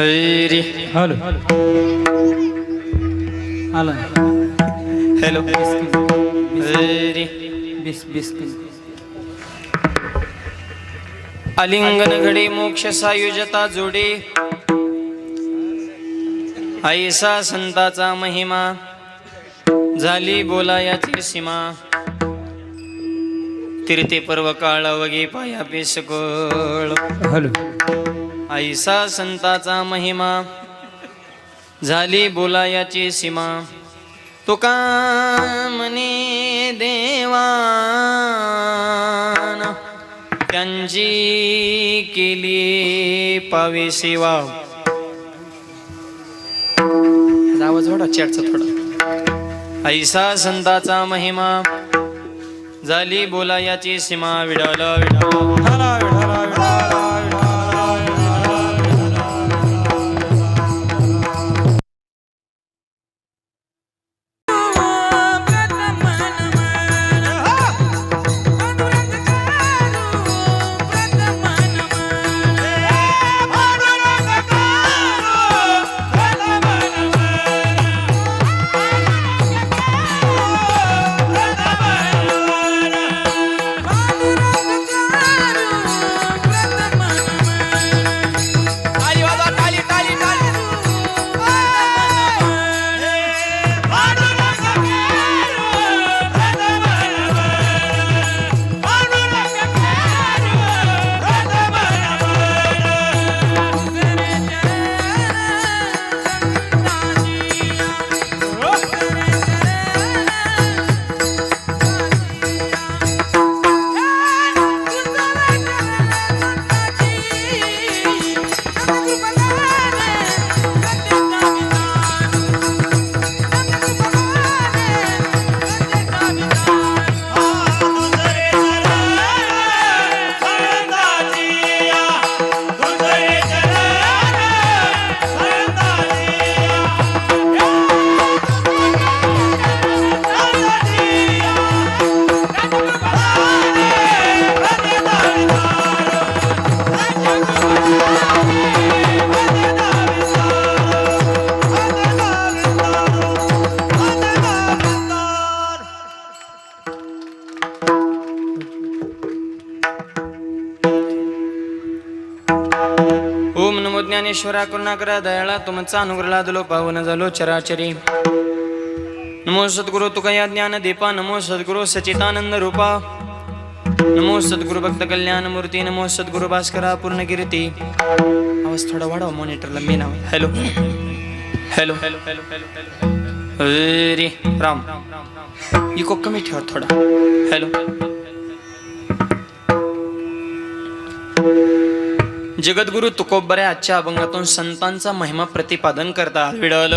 रे hello आला hello रे बिस बिस बिस आलिंगन घडे मोक्ष सायुजता जोडे ऐसा संताचा महिमा झाली बोलायाची सीमा तीर्थे पर्व काळ वगे पाया पेसकोळ हॅलो ऐसा संताचा महिमा झाली बोलायाची सीमा तुका म्हणे देवान त्यांची केली पावे सेवा. आवाज वाढा चॅटचा थोडा. ऐसा संताचा महिमा झाली बोलायाची सीमा. विडाला विडाला विडाला विडाला ज्ञानेश्वरा करुणाकरा दयाळा तुमचा अनुग्रहाला दलो पावन झालो चराचरी. नमो सद्गुरु तुकया ज्ञान दीपा. नमो सद्गुरु सचितानंद रूपा. नमो सद्गुरु भक्त कल्याण मूर्ती. नमो सद्गुरु भास्करा पूर्ण कीर्ती. आवाज थोडा वाढवा मॉनिटरला. मी नाव hello hello hello hello hello रे राम इको कमी ठेवा थोडा. हॅलो जगद्गुरु तुकोबऱ्या आजच्या अभंगातून संतांचा महिमा प्रतिपादन करतात. विडल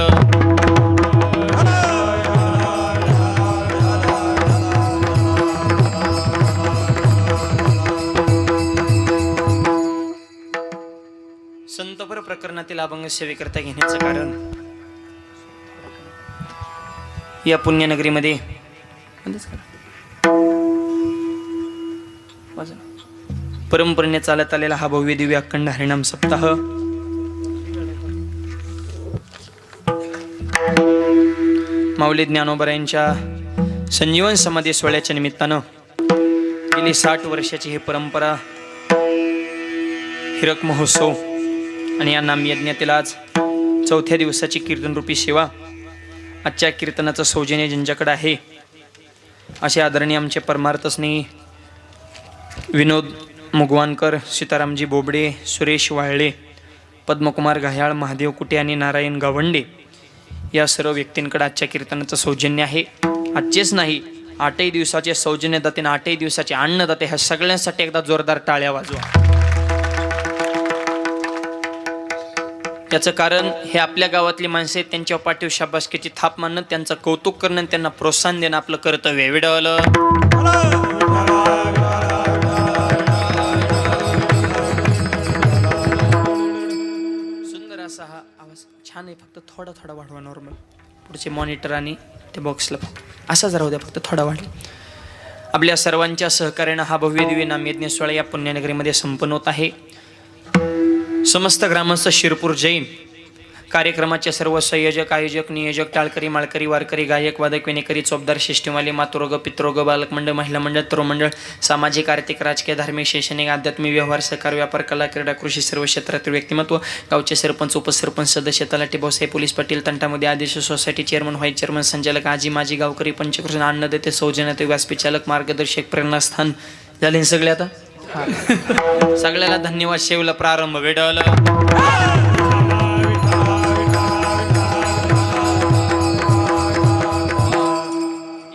संतपर प्रकरणातील अभंग सेवेकरता घेण्याचं कारण या पुण्यनगरीमध्ये परंपरेने चालत आलेला हा भव्य दिव्य अखंड हरिनाम सप्ताह माऊली ज्ञानोबरायांच्या संजीवन समाधी सोहळ्याच्या निमित्तानं गेली 60 वर्षाची ही परंपरा हिरक महोत्सव आणि या नाम यज्ञातील आज 4थ्या दिवसाची कीर्तनरूपी सेवा. आजच्या कीर्तनाचं सौजन्य ज्यांच्याकडे आहे असे आदरणीय आमचे परमार्थस्नेही विनोद मुगवानकर, सीतारामजी बोबडे, सुरेश वाळले, पद्मकुमार घायाळ, महादेव कुटे आणि नारायण गावंडे या सर्व व्यक्तींकडे आजच्या कीर्तनाचं सौजन्य आहे. आजचेच नाही 8ही दिवसाचे सौजन्यदाते आणि 8ही दिवसाचे अन्नदाते ह्या सगळ्यांसाठी एकदा जोरदार टाळ्या वाजवा. त्याचं कारण हे आपल्या गावातली माणसे आहेत. त्यांच्या पाठीवर शाबासकीची थाप मानणं, त्यांचं कौतुक करणं आणि त्यांना प्रोत्साहन देणं आपलं कर्तव्य. विडवलं असा हा आवाज छान आहे. फक्त थोडा थोडा वाढवा. नॉर्मल पुढचे मॉनिटर आणि ते बॉक्सला असाच राहू द्या. फक्त थोडा वाढवा. आपल्या सर्वांच्या सहकार्यानं हा भव्य दिव्य नामयज्ञ सोहळा या पुण्यनगरीमध्ये संपन्न होत आहे. समस्त ग्रामस्थ शिरपूर जैन कार्यक्रमाचे सर्व संयोजक आयोजक नियोजक टाळकरी माळकरी वारकरी गायक वादक विनेकरी चोपदार शिष्टीमाली मातृरोग पितृरोग बालक मंडळ महिला मंडळ तरुण मंडळ सामाजिक आर्थिक राजकीय धार्मिक शैक्षणिक आध्यात्मिक व्यवहार सहकार व्यापार कला क्रीडा कृषी सर्व क्षेत्रातील व्यक्तिमत्व गावचे सरपंच उपसरपंच सदस्य तलाठी भाऊसाहेब पोलीस पाटील तंटामध्ये आदेश सोसायटी चेअरमन व्हाईस चेअरमन संचालक आजी माजी गावकरी पंचकृष्ण अन्नदाते सौजन्य व्यासपीचालक मार्गदर्शक प्रेरणास्थान झाले सगळे आता सगळ्याला धन्यवाद. शेवला प्रारंभ भेटवला.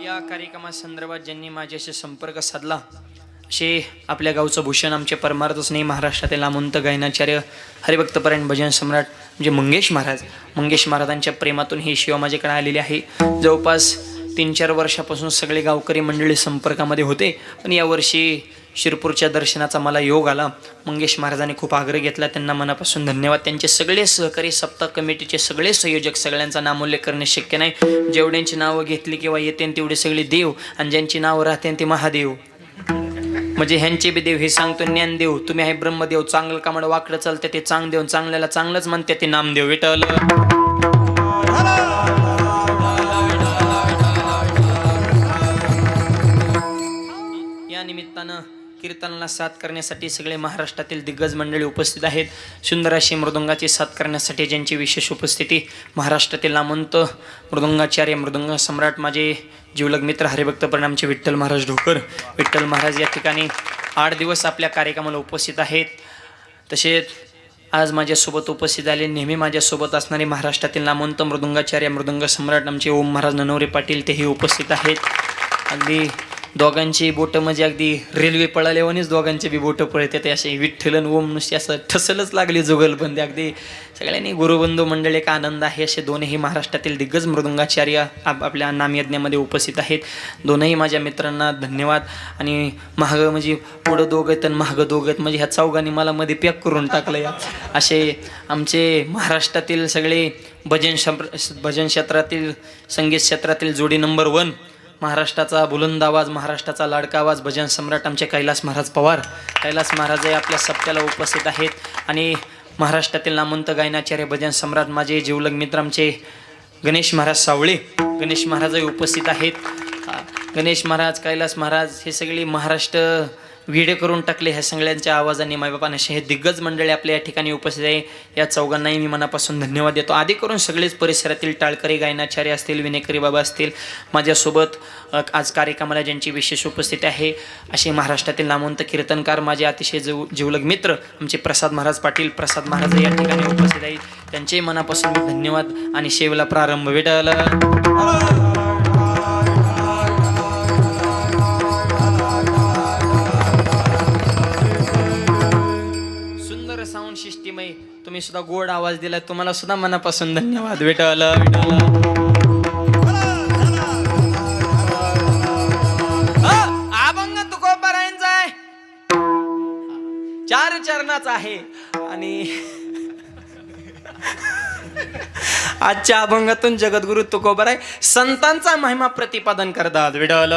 या कार्यक्रमासंदर्भात ज्यांनी माझ्याशी संपर्क साधला असे आपल्या गावचं भूषण आमचे परमार्थ स्नेही महाराष्ट्रातील नामवंत गायनाचार्य हरिभक्तपरायण भजन सम्राट म्हणजे मंगेश महाराजांच्या प्रेमातून ही शिवा माझ्याकडे आलेली आहे. जवळपास 3-4 वर्षापासून सगळे गावकरी मंडळी संपर्कामध्ये होते, पण यावर्षी शिरपूरच्या दर्शनाचा मला योग आला. मंगेश महाराजांनी खूप आग्रह घेतला, त्यांना मनापासून धन्यवाद. त्यांचे सगळे सहकारी सप्ताह कमिटीचे सगळे संयोजक, सगळ्यांचा नामोल्लेख करणे शक्य नाही. जेवढ्यांची नावं घेतली किंवा येते तेवढे सगळे देव आणि ज्यांची नावं राहते ते महादेव. म्हणजे ह्यांचे बी देव हे सांगतो ज्ञानदेव, तुम्ही आहे ब्रह्मदेव, चांगलं कामड वाकडं चालते ते चांगदेव, चांगल्याला चांगलंच म्हणते ते नामदेव. विठ्ठल या निमित्तानं कीर्तनाला साथ करण्यासाठी सगळे महाराष्ट्रातील दिग्गज मंडळी उपस्थित आहेत. सुंदर अशी मृदुंगाची साथ करण्यासाठी ज्यांची विशेष उपस्थिती महाराष्ट्रातील नामवंत मृदुंगाचार्य मृदुंग सम्राट माझे जीवलग मित्र हरिभक्तपरायण आमचे विठ्ठल महाराज ढोकर. विठ्ठल महाराज या ठिकाणी 8 दिवस आपल्या कार्यक्रमाला उपस्थित आहेत. तसेच आज माझ्यासोबत उपस्थित आले नेहमी माझ्यासोबत असणारे महाराष्ट्रातील नामवंत मृदुंगाचार्य मृदुंग सम्राट आमचे ओम महाराज ननवरे पाटील तेही उपस्थित आहेत. अगदी दोघांची बोटं म्हणजे अगदी रेल्वे पळाल्यावानीच दोघांचे बी बोटं पळते ते असे विठ्ठलन ओम नुसते असं ठसलच लागली जुगलबंदी. अगदी सगळ्यांनी गुरुबंधू मंडळ एक आनंद आहे. असे दोनही महाराष्ट्रातील दिग्गज मृदुंगाचार्य आपल्या नामयज्ञामध्ये उपस्थित आहेत. दोनही माझ्या मित्रांना धन्यवाद. आणि महाग म्हणजे पुढं दोघं आहेत आणि महाग दोघं आहेत म्हणजे ह्या चौघांनी मला मध्ये पॅक करून टाकलं. या असे आमचे महाराष्ट्रातील सगळे भजन क्षेत्रातील संगीत क्षेत्रातील जोडी नंबर 1 महाराष्ट्राचा बुलंद आवाज महाराष्ट्राचा लाडका आवाज भजन सम्राट आमचे कैलास महाराज पवार. कैलास महाराज आपल्या सप्त्याला उपस्थित आहेत. आणि महाराष्ट्रातील नामवंत गायनाचार्य भजन सम्राट माझे जीवलग मित्र आमचे गणेश महाराज सावळे. गणेश महाराजही उपस्थित आहेत. गणेश महाराज कैलास महाराज हे सगळी महाराष्ट्र व्हिडिओ करून टाकले ह्या सगळ्यांच्या आवाजाने मायबापाने. असे हे दिग्गज मंडळी आपल्या या ठिकाणी उपस्थित आहे. या चौघांनाही मी मनापासून धन्यवाद देतो. आधी करून सगळेच परिसरातील टाळकरी गायनाचार्य असतील विनेकरी बाबा असतील माझ्यासोबत आज कार्यक्रमाला ज्यांची विशेष उपस्थिती आहे असे महाराष्ट्रातील नामवंत कीर्तनकार माझे अतिशय जीवलग मित्र आमचे प्रसाद महाराज पाटील. प्रसाद महाराज या ठिकाणी उपस्थित आहेत. त्यांचेही मनापासून मी धन्यवाद. आणि शेवला प्रारंभ भेटायला साऊंड सिस्टीम आहे. तुम्ही सुद्धा गोड आवाज दिला, तुम्हाला सुद्धा मनापासून धन्यवाद. विठ्ठल अभंग तुकोबारायांचा आहे, 4 चरणाचा आहे. आणि आजच्या अभंगातून जगद्गुरु तुकोबाराय संतांचा महिमा प्रतिपादन करतात. विठ्ठल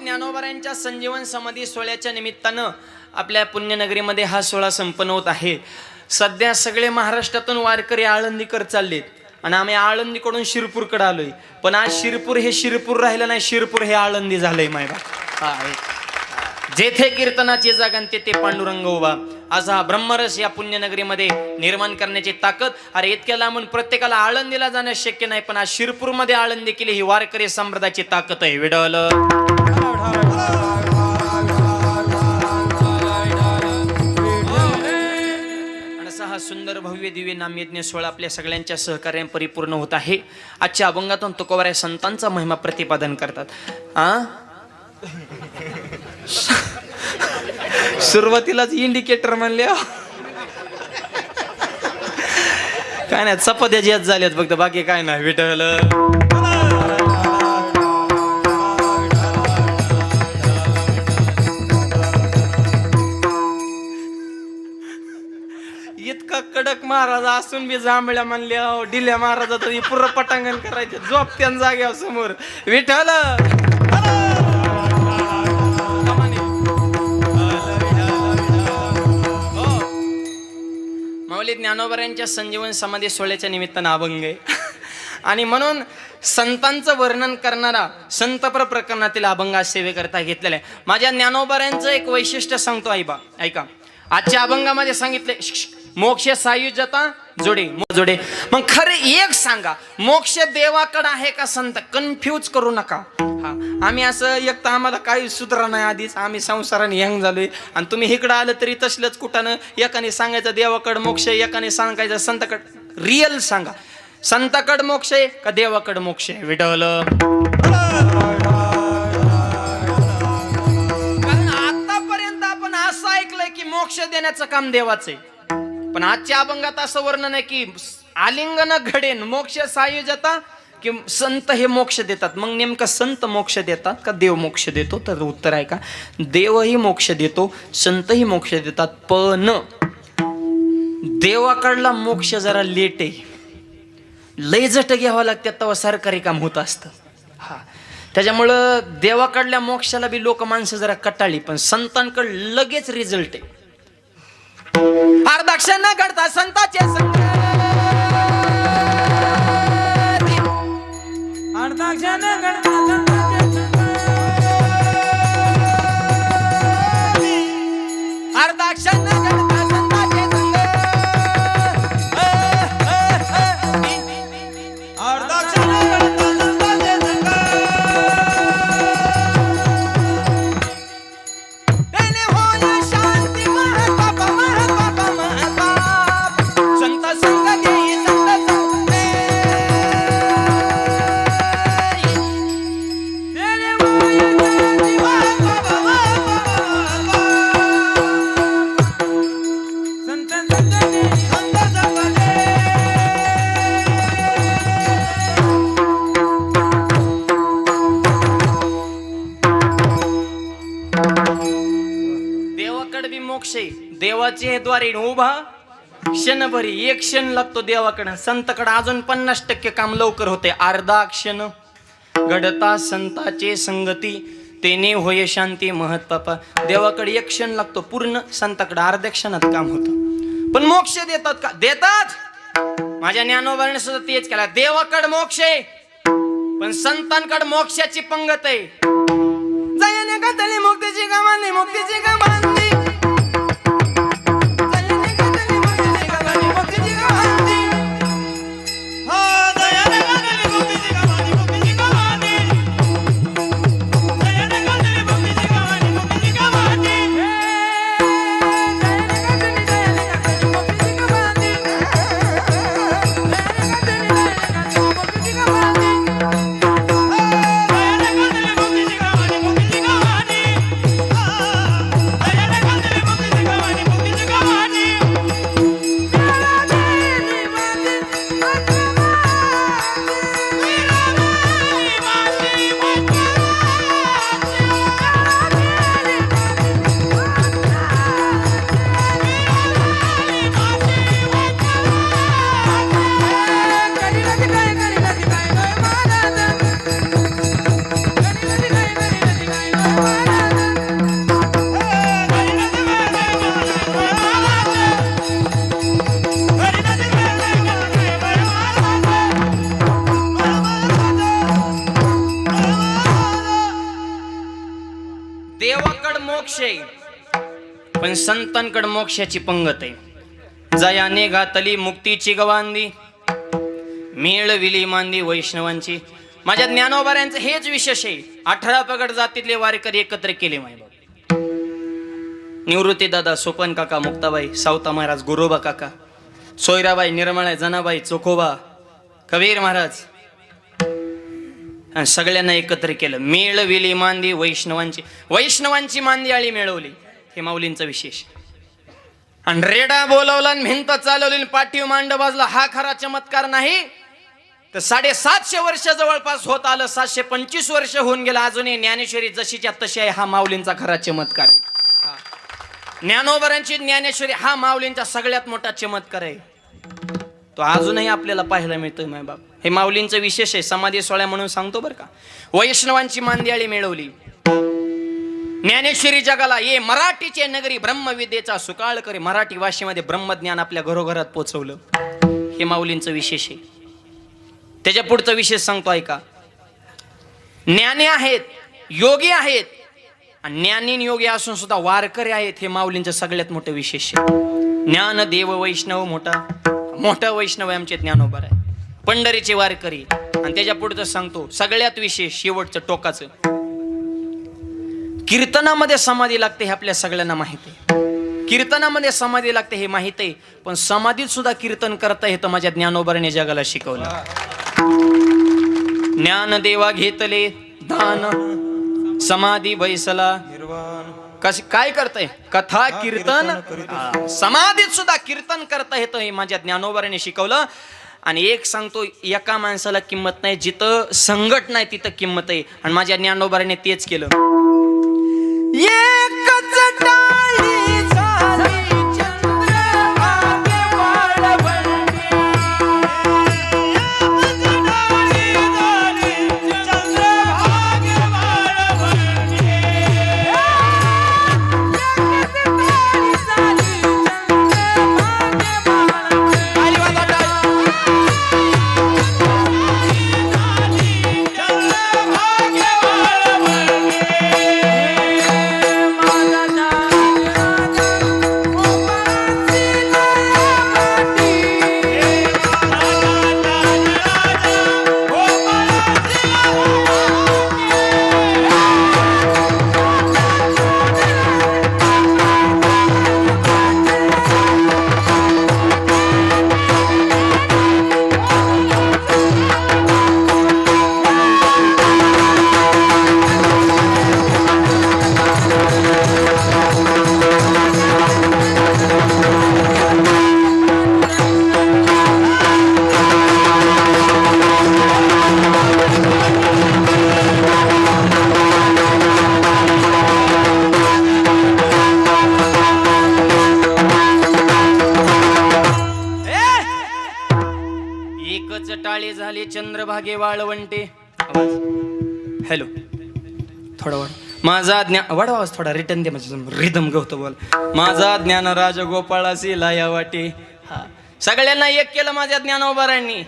ज्ञानोबारायांच्या संजीवन समाधी सोहळ्याच्या निमित्तानं आपल्या पुण्यनगरीमध्ये हा सोहळा संपन्न होत आहे. सध्या सगळे महाराष्ट्रातून वारकरी आळंदीकर चाललेत आणि आम्ही आळंदीकडून शिरपूरकडे आलोय. पण आज शिरपूर हे शिरपूर राहिलं नाही, शिरपूर हे आळंदी झालंय. मायबा जेथे कीर्तनाची जागा तेथे पांडुरंग उभा. आज हा ब्रह्मरस या पुण्यनगरीमध्ये निर्माण करण्याची ताकद. अरे इतक्या लांबून प्रत्येकाला आळंदीला जाणं शक्य नाही, पण आज शिरपूरमध्ये आळंदी केली ही वारकरी संप्रदायाची ताकद आहे. विडल हा सुंदर भव्य दिव्य नामयज्ञ सोहळा आपल्या सगळ्यांच्या सहकार्याने परिपूर्ण होत आहे. आजच्या अभंगातून तुकोबाराय संतांचा महिमा प्रतिपादन करतात. सुरुवातीलाच इंडिकेटर म्हणले काय नाही, चपात्या ज्यात झाल्यात फक्त, बाकी काय नाही. विठ्ठल इतका कडक महाराज असून बी जांभळ्या म्हणल्या डिल्या महाराजाचं पूर्ण पटांगण करायचे झोपत्यान जाग्या समोर. विठ्ठल माऊली ज्ञानोबरांच्या संजीवन समाधी सोहळ्याच्या निमित्तानं अभंग आहे. आणि म्हणून संतांचं वर्णन करणारा संतपर प्रकरणातील अभंग आज सेवेकरता घेतलेला आहे. माझ्या ज्ञानोबरांचं एक वैशिष्ट्य सांगतो आईबा, ऐका. आजच्या अभंगामध्ये सांगितले मोक्ष सायुज्यता जोडे जोडे. मग खरे एक सांगा, मोक्ष देवाकडे आहे का संत? कन्फ्यूज करू नका. हा, आम्ही असं एक तर आम्हाला काही सुधरा नाही, आधीच आम्ही संसाराने हँग झालोय आणि तुम्ही इकडं आलं तरी तसलंच कुठानं. एकाने सांगायचं देवाकडं मोक्ष, एकाने सांगायचं संताकडं. रिअल सांगा, संताकडं मोक्ष आहे का देवाकडं मोक्ष आहे? विठ्ठल. कारण आतापर्यंत आपण असं ऐकलंय की मोक्ष देण्याचं काम देवाचं आहे, पण आजच्या अभंगात असं वर्णन आहे की आलिंगन घडेन मोक्ष सायुज्यता, की संत हे मोक्ष देतात. मग नेमकं संत मोक्ष देतात का देव मोक्ष देतो? तर उत्तर आहे का, देवही मोक्ष देतो, संतही मोक्ष देतात. पण देवाकडला मोक्ष जरा लेट आहे, लय जट घ्यावं लागतात, तेव्हा सरकारी काम होत असतं. हा, त्याच्यामुळं देवाकडल्या मोक्षाला बी लोक माणसं जरा कटाळी, पण संतांकडे लगेच रिझल्ट आहे. अर्धाक्ष न घडता संताचे संग, अर्धाक्ष न घडता संताचे संग, अर्धाक्ष न घडता संताचे संग, अर्धाक्ष न घडता संताचे संग. तेने होय शांती महताप महताप महताप, संत संग घेई संत संग दे. तेरे मोय शांती महताप महताप, संत संग दे, संत संग दे. देवाकडे बी मोक्ष आहे, देवाचे द्वारे उभा क्षणभरी एक क्षण लागतो देवाकडे. संतकडे अजून 50% काम लवकर होते. अर्धा क्षण घडता संताचे संगती, तेने होय शांती महत्पापा. देवाकडे एक क्षण लागतो, पूर्ण संताकडे अर्ध्या क्षणात काम होतं. पण मोक्ष देतात का? देतात. माझ्या ज्ञानोबाने सुद्धा तेच केला. देवाकडे मोक्ष आहे, पण संतांकडे मोक्षाची पंगत आहे. जयाने घातली मुक्तीची गमानी, मुक्तीची गमानी, जयाने घातली मुक्तीची गमानी, मुक्तीची गमानी. हा, दयाने घातली मुक्तीची गमानी, मुक्तीची गमानी. दयाने घातली मुक्तीची गमानी, मुक्तीची गमानी. दयाने घातली मुक्तीची गमानी, मुक्तीची गमानी. देवाकड मोक्ष आहे, पण संतांकड मोक्षाची पंगत आहे. जयाने घातली मुक्तीची गवांदी, मिळविली मांदी वैष्णवांची. माझ्या ज्ञानोबाऱ्यांचं हेच विशेष आहे. 18 पगड जातीतले वारकरी एकत्र केले. मायबाप निवृत्ती दादा, सोपन काका, मुक्ताबाई, सावता महाराज, गुरोबा काका, सोयराबाई, निर्मळा, जनाबाई, चोखोबा, कबीर महाराज, आणि सगळ्यांना एकत्र केलं. मिळविली मांदी वैष्णवांची. वैष्णवांची मांदी आळी मिळवली, हे माऊलींचा विशेष. आणि रेडा बोलवला आणि भिंत चालवली, पाठीव मांड बाजला. हा खरा चमत्कार नाही तर 750 वर्ष जवळपास होत आलं. 725 वर्ष होऊन गेलं, अजूनही ज्ञानेश्वरी जशीच्या तशी आहे. हा माऊलींचा खरा चमत्कार आहे. ज्ञानोबरांची ज्ञानेश्वरी हा माऊलींचा सगळ्यात मोठा चमत्कार आहे. तो अजूनही आपल्याला पाहायला मिळतोय. माय बाप, हे माऊलींचं विशेष आहे. समाधी सोहळ्या म्हणून सांगतो बरं का. वैष्णवांची मांदियाळी मिळवली. ज्ञानेश्वरी जगाला ये मराठीचे नगरी ब्रह्मविद्येचा सुकाळ करे. मराठी भाषेमध्ये ब्रह्मज्ञान आपल्या घरोघरात पोचवलं. हे माऊलींचं विशेष आहे. त्याच्या पुढचं विशेष सांगतो ऐका. ज्ञानी आहेत, योगी आहेत, आणि ज्ञानी योगी असून सुद्धा वारकरी आहेत. हे माऊलींचं सगळ्यात मोठं विशेष आहे. ज्ञान देव वैष्णव मोठा वैष्णव आहे आमचे ज्ञानोबा आहे. पंढरीचे वारकरी. आणि त्याच्या पुढचं सांगतो सगळ्यात विशेष शेवटचं टोकाचं. कीर्तनामध्ये समाधी लागते हे आपल्या सगळ्यांना माहिती आहे. कीर्तनामध्ये समाधी लागते हे माहित आहे. पण समाधीत सुद्धा कीर्तन करता येतं माझ्या ज्ञानोबाने जगाला शिकवलं. ज्ञान देवा घेतले दान समाधी बैसला काय करताय कथा कीर्तन. समाधीत सुद्धा कीर्तन करता येतं हे माझ्या ज्ञानोबाने शिकवलं. आणि एक सांगतो एका माणसाला किंमत नाही, जिथं संकट नाही तिथं किंमत आहे. आणि माझ्या ज्ञानोबाने तेच केलं. एकच टाळी झाली चंद्रभागे वाळवंटी. एकच टाळी झाली चंद्रभागे वाळवंटी. एकच टाळी झाली चंद्रभागे वाळवंटी. आली बाबा टाळी. चंद्रभागे वाळवंटी. एकच टाळे झाले चंद्रभागे वाळवंटे. हॅलो थोडा वाढ. माझा ज्ञान वाढवा आवाज थोडा रिटर्न दे. म्हणजे रिदम गवतो बोल. माझा ज्ञान राजगोपाळासी लाया वाटे. हा सगळ्यांना एक केलं माझ्या ज्ञानोबारांनी.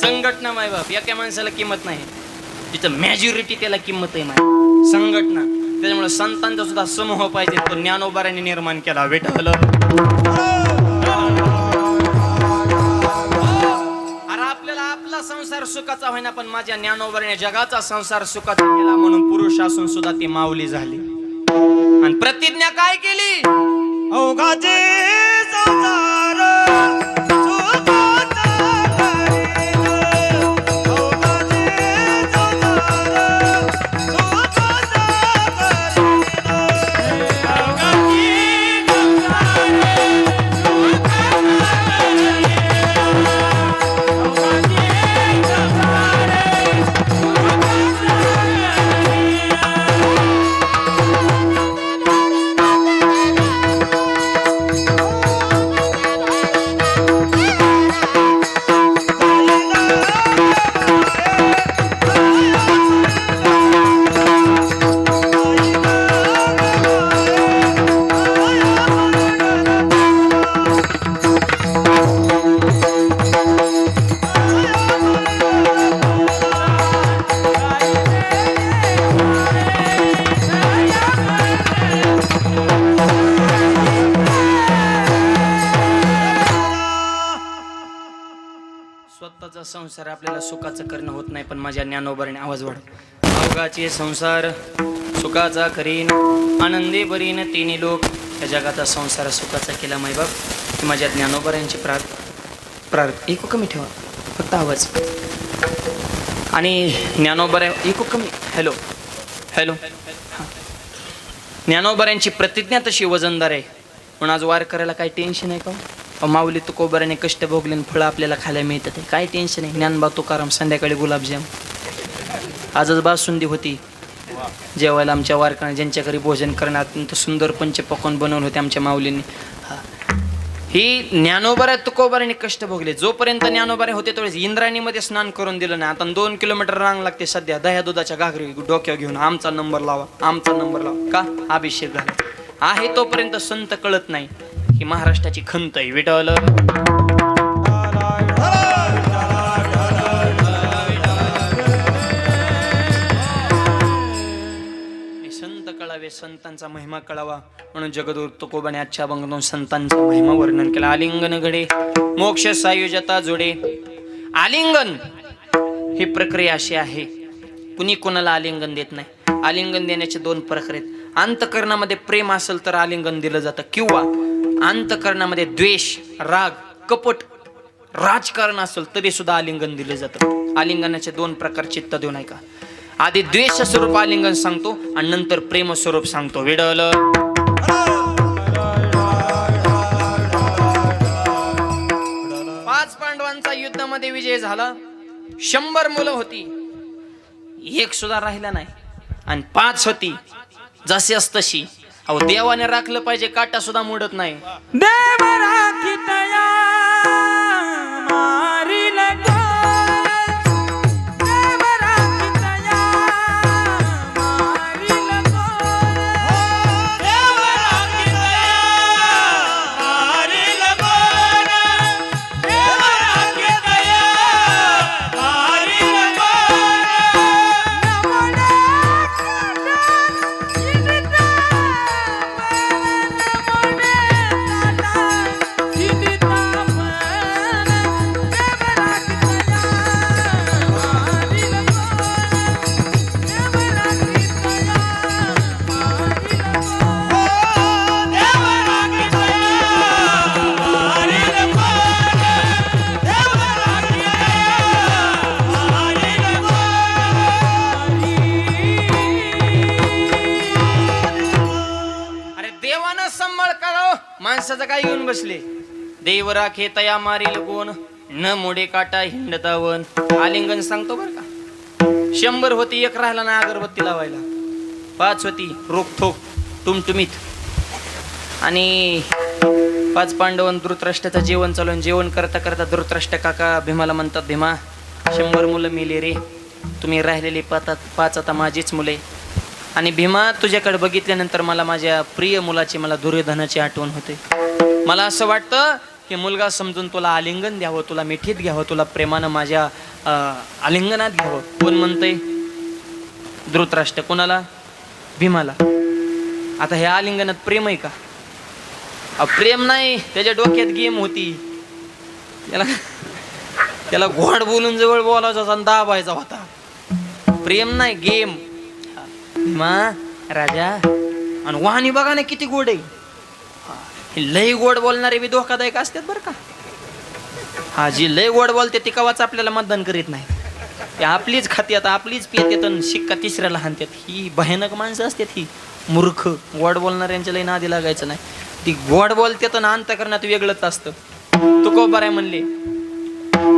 संघटना माय बाप एका माणसाला किंमत नाही, तिथं मॅज्युरिटी त्याला किंमत आहे. माय संघटना. त्याच्यामुळे संतांचा सुद्धा समूह पाहिजे तो ज्ञानोबारांनी निर्माण केला. विठ्ठल आपला संसार सुखाचा होईना पण माझ्या ज्ञानोबाने जगाचा संसार सुखाचा केला. म्हणून पुरुष असून सुद्धा ती माऊली झाली. आणि प्रतिज्ञा काय केली. अवघाचे संसार सुखाचा करीन. अवघाचे संसार सुखाचा करीन. अवघाचे स्वतःचा संसार आपल्याला सुखाचं करणं होत नाही पण माझ्या ज्ञानोबाने आवाज वाढ. अवघाचे संसार सुखाचा करीन आनंदे बरीन तिन्ही लोक. या जगाचा संसार सुखाचा केला मायबाप. माझ्या ज्ञानोबारांची इको कमी ठेवा फक्त आवाज. आणि ज्ञानोबारा इको कमी. Hello hello. ज्ञानोबारांची प्रतिज्ञा तशी वजनदार आहे. म्हणून आज वार करायला काही टेन्शन आहे का. माऊली तुकोबाराने कष्ट भोगले फळं आपल्याला खायला मिळतात. काय टेन्शन आहे. ज्ञानबा तुकाराम संध्याकाळी गुलाबजाम. आजच बासुंदी होती जेवायला आमच्या वारकऱ्यांना. ज्यांच्या घरी भोजन करण्यात अत्यंत सुंदर पंचपक्वान्न बनवून होते आमच्या माऊलींनी. हा ही ज्ञानोबाऱ्या तुकोबाऱ्याने कष्ट भोगले. जोपर्यंत ज्ञानोबारे होते तेवढेच इंद्रायणीमध्ये स्नान करून दिलं नाही. आता 2 किलोमीटर रांग लागते सध्या दह्या दुधाच्या घागरी डोक्यावर घेऊन. आमचा नंबर लावा, आमचा नंबर लावा. का? अभिषेक झाला आहे तोपर्यंत संत कळत नाही ही महाराष्ट्राची खंत आहे. विठ्ठल संत कळावे, संतांचा महिमा कळावा म्हणून जगद्गुरु तुकोबाने आजच्या अभंगातून संतांचा महिमा वर्णन केला. आलिंगन घडे मोक्ष सायुजता जोडे. आलिंगन ही प्रक्रिया अशी आहे, कुणी कोणाला आलिंगन देत नाही. आलिंगन देण्याचे 2 प्रकार आहेत. अंतकरणामध्ये प्रेम असेल तर आलिंगन दिलं जातं, किंवा अंतकरणामध्ये द्वेष, राग, कपट, राजकारण असेल तरी सुद्धा आलिंगन दिलं जातं. आलिंगनाचे 2 प्रकार चित्त देऊन ऐका. आधी द्वेष स्वरूप आलिंगन सांगतो आणि नंतर प्रेम स्वरूप सांगतो. विडल 5 पांडवांचा युद्धामध्ये विजय झाला. 100 मुलं होती, 1 सुद्धा राहिला नाही. आणि 5 होती जशी तशी. अहो देवाने राखलं पाहिजे, काटा सुद्धा मोडत नाही. देव राखितया मारिल कोण, देव राखितया मारिल कोण, देव राखितया मारिल कोण, देव राखितया मारिल माणसाचं काय येऊन बसले. देव राखे तया मारील कोण, न मोडे काटा हिंडता वन. आलिंगन सांगतो बर का. 100 होती, 1 राहिला ना अगरबत्ती लावायला. 5 होती रोखोक टुमटुमीत. आणि 5 पांडवन धृतराष्ट्राचं जेवण चालून जेवण करता करता धृतराष्ट्र काका भीमाला म्हणतात, भीमा 100 मुलं मेली रे, तुम्ही राहिलेली 5 आता माझीच मुले. आणि भीमा तुझ्याकडे बघितल्यानंतर मला माझ्या प्रिय मुलाची, मला दुर्योधनाची आठवण होते. मला असं वाटतं की मुलगा समजून तुला आलिंगन द्यावं, तुला मिठीत घ्यावं, तुला प्रेमानं माझ्या आलिंगनात घ्यावं. कोण म्हणतंय? धृतराष्ट्र. कोणाला? भीमाला. आता हे आलिंगनात प्रेम आहे का? प्रेम नाही, त्याच्या डोक्यात गेम होती. त्याला घोड बोलून जवळ बोलायचा आणि दाबायचा होता. प्रेम नाही, गेम. भीमा राजा. आणि वाहनी बघा ना किती गोड आहे. लय गोड बोलणारे बी धोकादायक असतात बरं का. हा, जी लय गोड बोलते ती कवाच आपल्याला मतदान करीत नाही. ते आपलीच खात्यात, आपलीच पितात आणि शिक्का 3ऱ्याला हाणतात. ही भयानक माणसं असतात, ही मूर्ख. गोड बोलणाऱ्यांच्या लय नादी लागायचं नाही. ती गोड बोलतात आणि अंतकरणात वेगळंच असतं. तुकोबाराय म्हणले,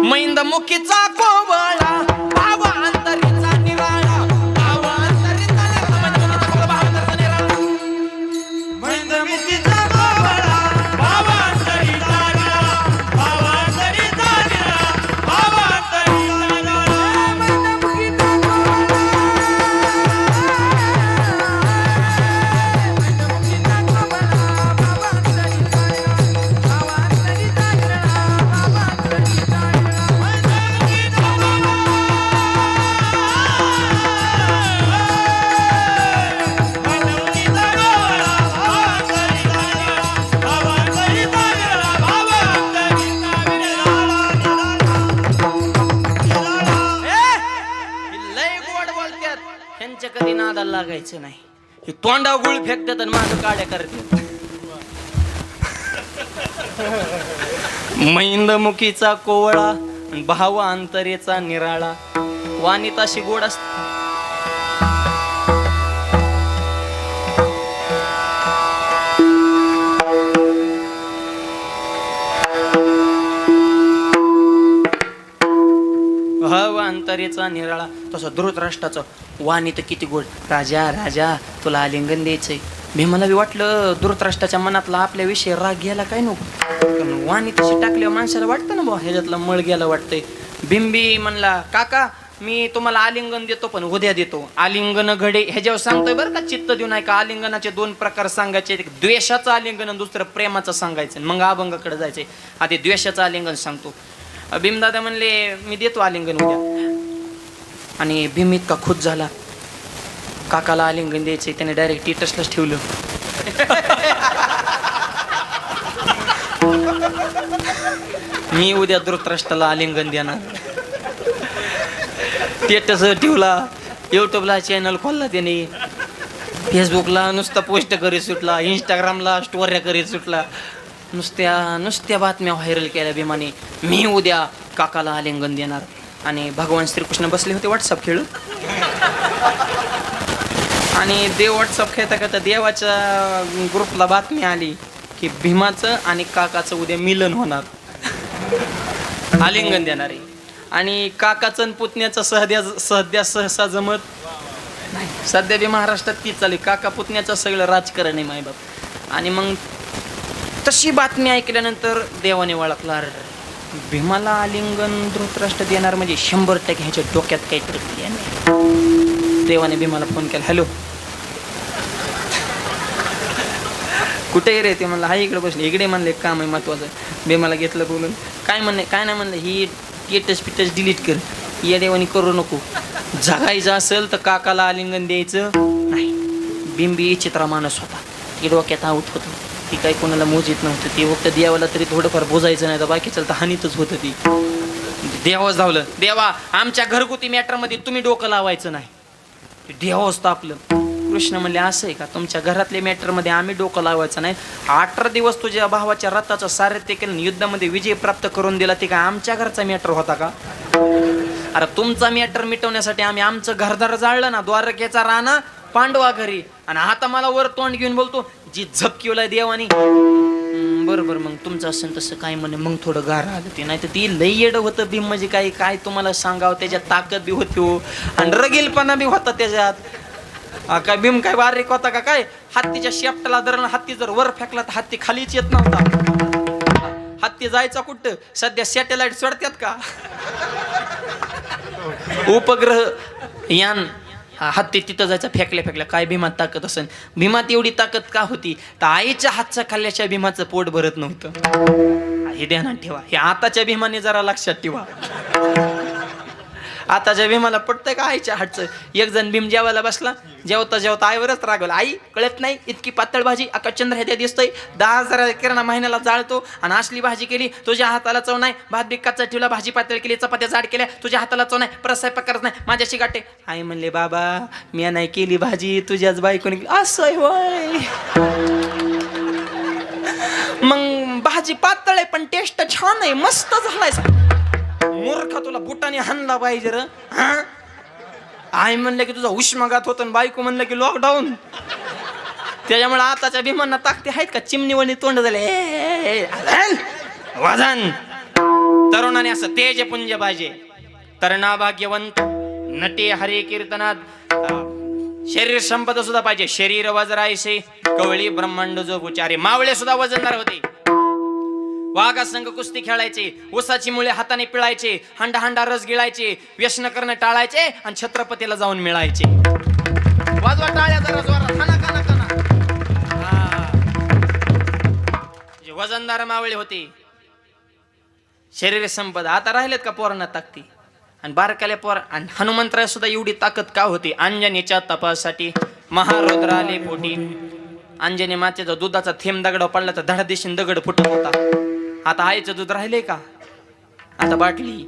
मैंद मुखीचा कोवळा आवा अंतरीचा निराळा. कधी नादाला लागायचं नाही. हे तोंडा गुळ फेकतात आणि माझं काड्या करतात. मैंदमुखीचा कोवळा भाव अंतरेचा निराळा. वानिताशी गोड असते. भाव अंतरेचा निराळा. तसं धृतराष्ट्राचं वाणी तर किती गोड. राजा राजा तुला आलिंगन द्यायचंय. भीमाला बी वाटलं धृतराष्ट्राच्या मनातला आपल्याविषयी राग गेला काय नको, पण वाणी तशी टाकल्यावर माणसाला वाटतं ना बा ह्याच्यातला मळ गेला वाटतंय. भीमबी म्हणला काका मी तुम्हाला आलिंगन देतो पण उद्या देतो. आलिंगन घडे ह्याच्यावर सांगतोय बरं का, चित्त देऊ नये का. आलिंगनाचे 2 प्रकार सांगायचे, एक द्वेषाचं आलिंगन आणि दुसरं प्रेमाचं सांगायचं, मग अभंगाकडे जायचे. आधी द्वेषाचं आलिंगन सांगतो. भीमदादा म्हणले मी देतो आलिंगन उद्या. आणि भीम इतका खुश झाला, काकाला आलिंगन द्यायचे, त्याने डायरेक्ट स्टेटसलाच ठेवलं. मी उद्या धृतराष्ट्राला आलिंगन देणार. स्टेटस ठेवला, युट्यूबला चॅनल खोलला त्याने, फेसबुकला नुसता पोस्ट करीत सुटला, इंस्टाग्रामला स्टोऱ्या करीत सुटला. नुसत्या बातम्या व्हायरल केल्या भीमाने, मी उद्या काकाला आलिंगन देणार. आणि भगवान श्रीकृष्ण बसले होते व्हॉट्सअप खेळून. आणि देव व्हॉट्सअप खेळता खेळता देवाच्या ग्रुपला बातमी आली की भीमाचं आणि काकाचं उद्या मिलन होणार, आलिंगन देणार आहे. आणि काकाचं आणि पुतण्याचं सध्या सहसा जमत नाही. सध्या बी महाराष्ट्रात तीच चालू, काका पुतण्याचं सगळं राजकारण आहे मायबाप. आणि मग तशी बातमी ऐकल्यानंतर देवाने ओळखला, भीमाला आलिंगन धृतराष्ट्र देणार म्हणजे 100% ह्याच्या डोक्यात काहीतरी क्रिया नाही. देवाने भीमाला फोन केला, हॅलो कुठे रे? ते म्हणलं हा इकडे बसले. इकडे म्हणले काम आहे महत्वाचं. भीमाला घेतलं बोलून, काय नाही म्हणलं, ही स्टेटस डिलीट कर, या देवानी करू नको. जगायचं असेल तर काकाला आलिंगन द्यायचं नाही. बिंबी चित्रा माणूस होता, ती डोक्यात आऊट होतं, ती काही कोणाला मोजीत नव्हतं. ती फक्त देवाला तरी थोडंफार बोजायचं नाही तर बाकी चालतं हानीतच होतं. ती देवाच धावलं, देवा आमच्या घरगुती मॅटरमध्ये तुम्ही डोकं लावायचं नाही. देवाच तापलं. कृष्ण म्हणले असं आहे का, तुमच्या घरातल्या मॅटरमध्ये आम्ही डोकं लावायचं नाही. 18 दिवस तुझ्या भावाच्या रथाचं सारथ्य केलं, युद्धामध्ये विजय प्राप्त करून दिला, ते काय आमच्या घरचा मॅटर होता का? अरे तुमचा मॅटर मिटवण्यासाठी आम्ही आमचं घरदार जाळलं ना, द्वारकेचा राणा पांडवा घरी, आणि आता मला वर तोंड घेऊन बोलतो जी झपकिवलाय देवानी. बरोबर, मग तुमचं असेल तसं काय म्हणे. मग थोडं गार आलं ते, नाही तर ती लई येडं होतं भीम. म्हणजे काय तुम्हाला सांगावं, त्याच्यात ताकद बी होती हो आणि रगीलपणा बी होता त्याच्यात. काय भीम काय बारीक होता का काय? हत्तीच्या शेपटाला धरण, हत्ती जर वर फेकला तर हत्ती खालीच येत नव्हता. हत्ती जायचा कुठं? सध्या सॅटेलाइट सोडतात का? उपग्रह यान हत्ती तिथं जायचं फेकल्या. काय भीमात ताकद असेल? भीमात एवढी ताकद का होती? तर आईच्या हातच्या खाल्ल्याच्या भीमाचं पोट भरत नव्हतं. हे ध्यानात ठेवा, हे आताच्या भीमाने जरा लक्षात ठेवा. आताच्या भीमाला पटतंय का आईच्या हातचं? एक जण भीम जेवायला बसला, जेवता आईवरच रागवला, आई कळत नाही इतकी पातळ भाजी चंद्र ह्याच्या दिसतोय, 10,000 किराणा महिन्याला जाळतो आणि असली भाजी केली, तुझ्या हाताला चव नाही. भात बी कच्चा ठेवला, भाजी पातळ केली, चपात्या जाड केल्या, तुझ्या हाताला चव नाही, परत स्वयंपाक करत नाही, माझ्याशी गाठे. आई म्हणले बाबा मी नाही केली भाजी, तुझ्याच बायकोने केली. असं होय, मग भाजी पातळ आहे पण टेस्ट छान आहे, मस्त झालाय. मूर्ख तुला बुटाने हाणला पाहिजे र. आई म्हणलं की तुझा उष्माघात होतो, बायको म्हणलं की लॉकडाऊन. त्याच्यामुळे आताच्या भीमांना ताकते आहेत का? चिमणीवणी तोंड झाले. वजन तरुणाने असं तेज पुंज पाहिजे. तरणा भाग्यवंत नटे हरे कीर्तनात शरीर संपदा सुद्धा पाहिजे. शरीर वजरायसे कवळी ब्रह्मांड जो गुचारे. मावळे सुद्धा वजनदार होते. वाघा संघ कुस्ती खेळायचे, ऊसाची मुळे हाताने पिळायचे, हांडा रस गिळायचे, व्यसन करणं टाळायचे आणि छत्रपतीला जाऊन मिळायचे. वाजवा टाळ्या जरा जोरात, खाना. वजनदार मावळे होते. शरीर संपदा. आता राहिलेत का पोरांना ताकती? आणि बारकाल्या पोर. आणि हनुमंतराय सुद्धा एवढी ताकद का होती? अंजनीच्या तपासाठी महारुद्र आले पोटी. अंजनी मातेचा दुधाचा थेंब दगडावर पडला तर धडा दिशेने दगड फुटत होता. आता आईचं दूध राहिले का? आता बाटली.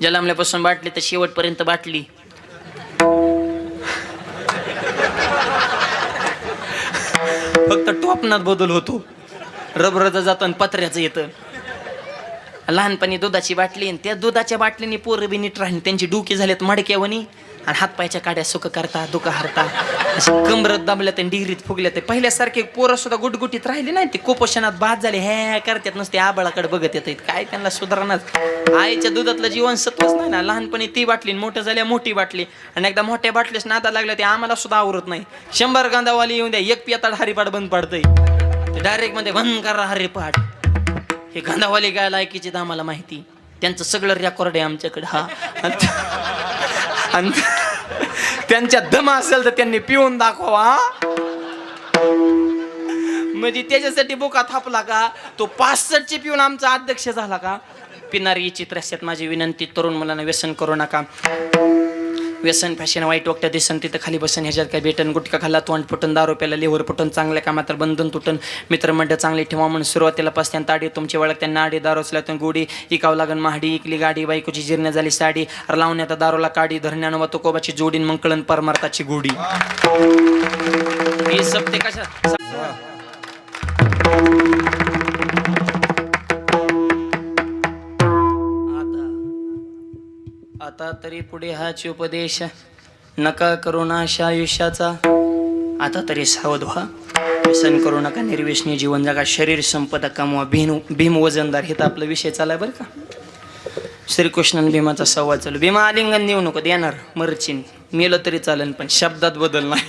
जलमल्यापासून बाटली तर शेवटपर्यंत बाटली. फक्त टोपणात बदल होतो. रबरचं जातं आणि पत्र्याचं येतं. लहानपणी दुधाची बाटली, आणि त्या दुधाच्या बाटलीने पोरं बी नीट राहिली, त्यांची डुकी झालेत मडक्यावणी. आणि हातपायच्या काड्या सुख करता दुखा हरता अशी कमरत दाबल्या ते डिग्रीत फुगल्या ते पहिल्यासारखे पोरं सुद्धा गुटगुटीत राहिले नाही ते कुपोषणात बाद झाले हे करतात नसते आबाळाकडे बघत येत काय त्यांना सुधारणाच आईच्या दुधातलं जीवनसत्वच नाही ना लहानपणी ती बाटली मोठं झाल्या मोठी बाटली आणि एकदा मोठ्या बाटलीच नादा लागल्या ते आम्हाला सुद्धा आवरत नाही 100 गांधावाली येऊन द्या एक पियाताड हरिपाठ बंद पडतंय ते डायरेक्ट मध्ये बंद करा हरिपाठ हे गांधावाली काय लायकीची तर आम्हाला माहिती त्यांचं सगळं रेकॉर्ड आहे आमच्याकडे हा आणि त्यांच्या दम असेल तर त्यांनी पिऊन दाखवा म्हणजे त्याच्यासाठी बोका थापला का तो 65ची पिऊन आमचा अध्यक्ष झाला का पिणारी चित्र असतात माझी विनंती तरुण मुलांना व्यसन करू नका व्यसन फॅशन वाईट वक्त्या दिसन तिथं खाली बसन ह्याच्यात काय भेटन गुटखा खाल्ला तोंड फुटन दारू प्याला लेवर फुटन चांगल्या कामात तर बंधन तुटन मित्रमंडळ चांगले ठेवा म्हणून सुरुवातीला पसत्यान ताडी तुमची वळख त्यांना आडी दारू असल्यातून गोडी इकावं लागन महाडी इकली गाडी बायकोची जीर्ण झाली साडी लावण्यात दारूला काडी धरण्यानं वा तुकोबाची जोडीन मग कळण परमार्थाची गोडी हे सप्ते कशा आता तरी पुढे हाच उपदेश नका करू नाश आयुष्याचा आता तरी सावध व्हा व्यसन करू नका निर्व्यसनी जीवन जगा शरीर संपदा कमवा भीम वजनदार हे तर आपला विषय चालाय बरं का श्रीकृष्ण भीमाचा संवाद चालू भीमा आलिंगन देऊ नको देणार मरचिन मेलं तरी चालेल पण शब्दात बदल नाही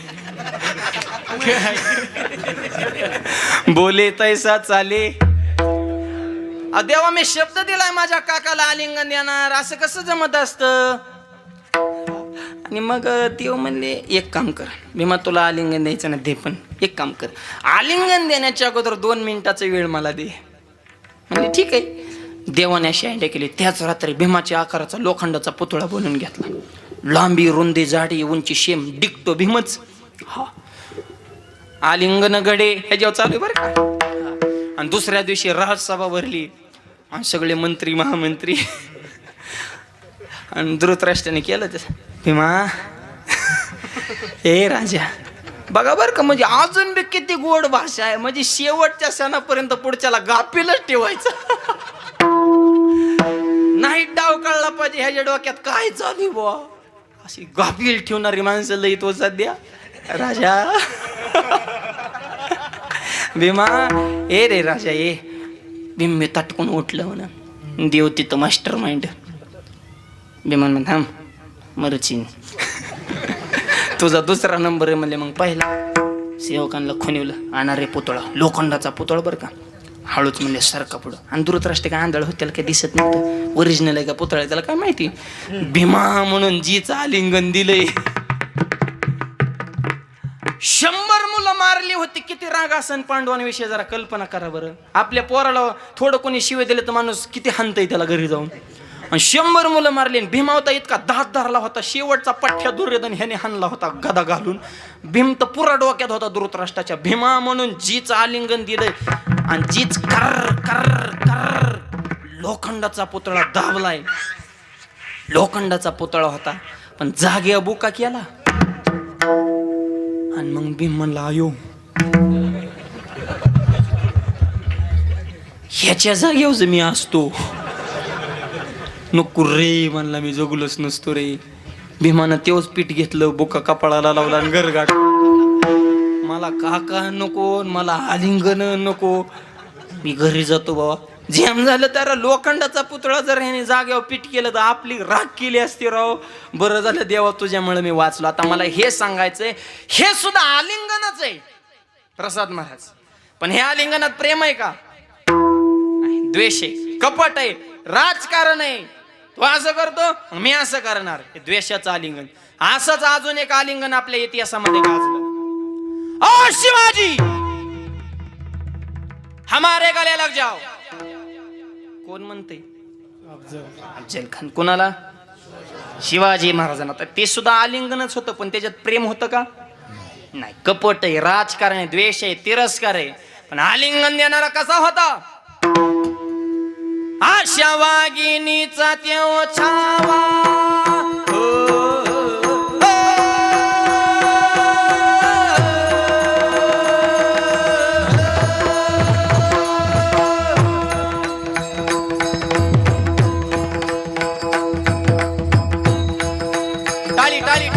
बोले तैसा चाले देवा मी शब्द दिलाय माझ्या काकाला आलिंगन देणार असं कसं जमत असतं आणि मग देव म्हणले एक काम कर भीमा तुला आलिंगन द्यायचं ना दे पण एक काम कर आलिंगन देण्याच्या अगोदर 2 मिनिटाचा वेळ मला दे म्हणजे ठीक आहे देवाने अशी आयडिया केली त्याच रात्री भीमाच्या आकाराचा लोखंडाचा पुतळा बनवून घेतला लांबी रुंदी जाडी उंची शेम डिकतो भीमच हा आलिंगन गडे ह्याच्यावर चालू बरं का आणि दुसऱ्या दिवशी राजसभा भरली आणि सगळे मंत्री महामंत्री आणि धृतराष्ट्राने केलं ते भीमा हे राजा बघा बरं का म्हणजे अजून बी किती गोड भाषा आहे म्हणजे शेवटच्या सणापर्यंत पुढच्याला गाफीलच ठेवायचं नाही डाव कळला पाहिजे ह्याच्या डोक्यात काय चालू बुवा अशी गाफील ठेवणारी माणसं लई तो सध्या राजा भीमा ए रे राजा ए भीम मी तटकून उठलं म्हणा देव तिथं मास्टर माइंड भीमान म्हण थांब मरचिन तुझा दुसरा नंबर आहे म्हणले मग पहिला सेवकांना खुनिवलं आणा रे पुतळा लोखंडाचा पुतळा बरं का हळूच म्हणले सारखा पुढं आणि दुरदृष्टी काय आंधळ होत त्याला काही दिसत नव्हतं ओरिजिनल आहे का पुतळा त्याला काय माहिती भीमा म्हणून जीचं आलिंगन दिलंय 100 मुलं मारली होती किती राग असन पांडवांविषयी जरा कल्पना करा बरं आपल्या पोराला थोडं कोणी शिवे दिलं तर माणूस किती हाणतंय त्याला घरी जाऊन आणि 100 मुलं मारली भीमा होता इतका दात धरला होता शेवटचा पठ्या दुर्योधन ह्याने हाणला होता गदा घालून भीम तर पुरा डोक्यात होता धृतराष्ट्राच्या भीमा म्हणून जीच आलिंगन दिलंय आणि जीच कर कर कर लोखंडाचा पुतळा दाबलाय लोखंडाचा पुतळा होता पण जागे बुका केला आणि मग भीम म्हणला आयो ह्याच्या जागेवर मी असतो नको रे म्हणला मी जगलोच नसतो रे भीमानं तेवच पीठ घेतलं बुका कपाळाला लावला आणि गरगाट मला काका नको मला आलिंगन नको मी घरी जातो बाबा जेम झालं तर लोखंडाचा पुतळा जर ह्याने जागेवर पीठ केलं तर आपली राख केली असती राव बरं झालं देवा तुझ्यामुळे मी वाचलो आता मला हे सांगायचंय हे सुद्धा आलिंगनच आहे प्रसाद महाराज पण हे आलिंगनात प्रेम आहे का द्वेष आहे कपट आहे राजकारण आहे तो असं करतो मी असं करणार हे द्वेषाचं आलिंगन असंच अजून एक आलिंगन आपल्या इतिहासामध्ये गाजलं ओ शिवाजी हमारे गले लग जाओ कोण म्हणते अफजल खान कोणाला शिवाजी महाराजांना तर ते सुद्धा आलिंगनच होतं पण त्याच्यात प्रेम होतं का नाही कपट आहे राजकारण आहे द्वेष आहे तिरस्कार आहे पण आलिंगन देणारा कसा होता आशा वागिनीचा त्यो छावा टाळी टाळी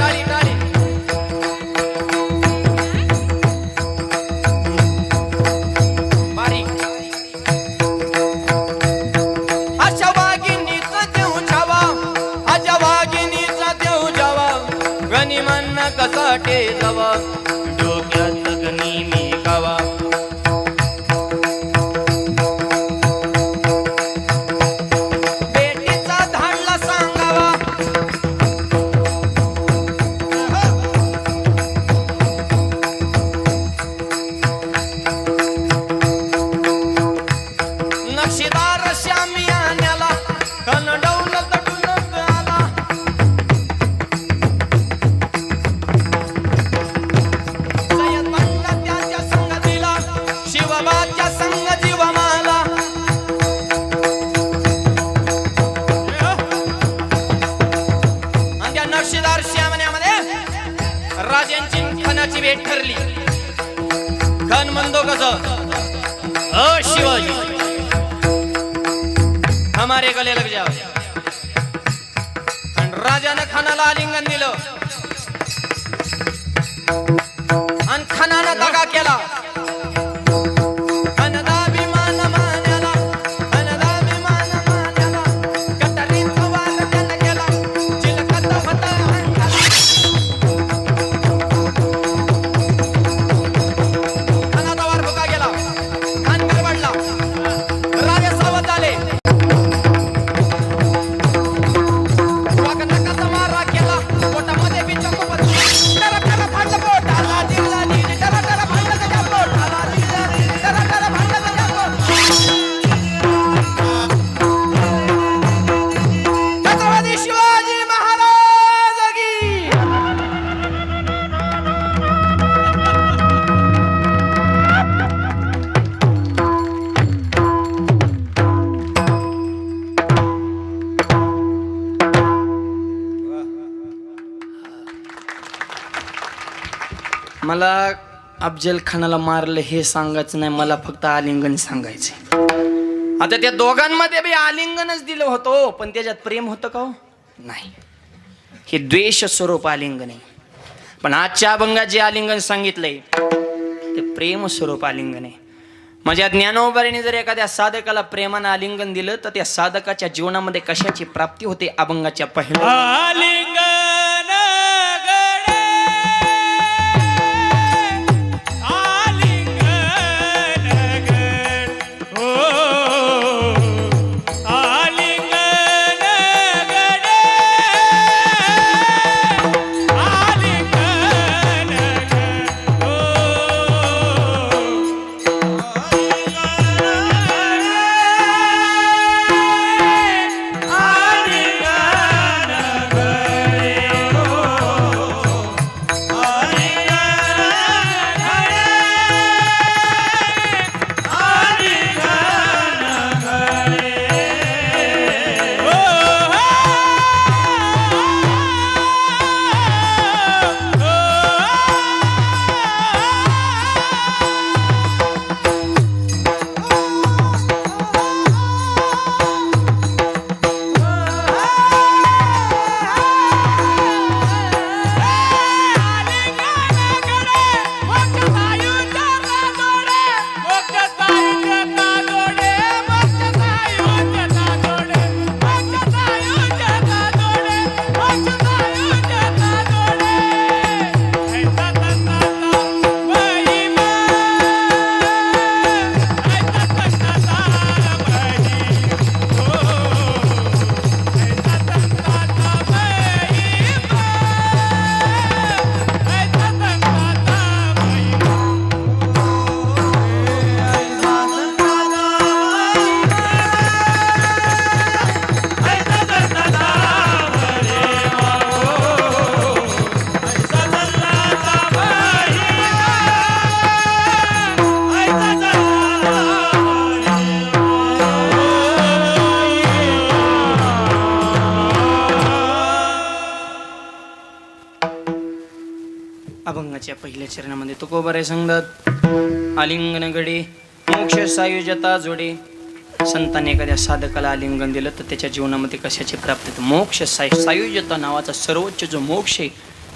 ओ शिवाजी हमारे गले लग जाओ. आणि राजानं खानाला आलिंगन दिलं आणि खानानं दगा केला. मला अफजल खानाला मारलं हे सांगायचं नाही, मला फक्त आलिंगन सांगायचं. आता त्या दोघांमध्ये बी आलिंगनच दिलं होतं, पण त्याच्यात प्रेम होतं का हो? नाही, हे द्वेष स्वरूप आलिंगन आहे. पण आजच्या अभंगात जे आलिंगन सांगितलंय ते प्रेम स्वरूप आलिंगन आहे. माझ्या ज्ञानोबारीने जर एखाद्या साधकाला प्रेमानं आलिंगन दिलं तर त्या साधकाच्या जीवनामध्ये कशाची प्राप्ती होते अभंगाच्या पहिल्या आलिंगन अभंगाच्या पहिल्या चरणामध्ये तुकोबारे सांगतात आलिंगन गडे मोक्ष सायुजता जोडे. संतांनी एखाद्या साधकाला आलिंगन दिलं तर त्याच्या जीवनामध्ये कशाची प्राप्ती होते? मोक्ष सायुजता नावाचा सर्वोच्च जो मोक्ष आहे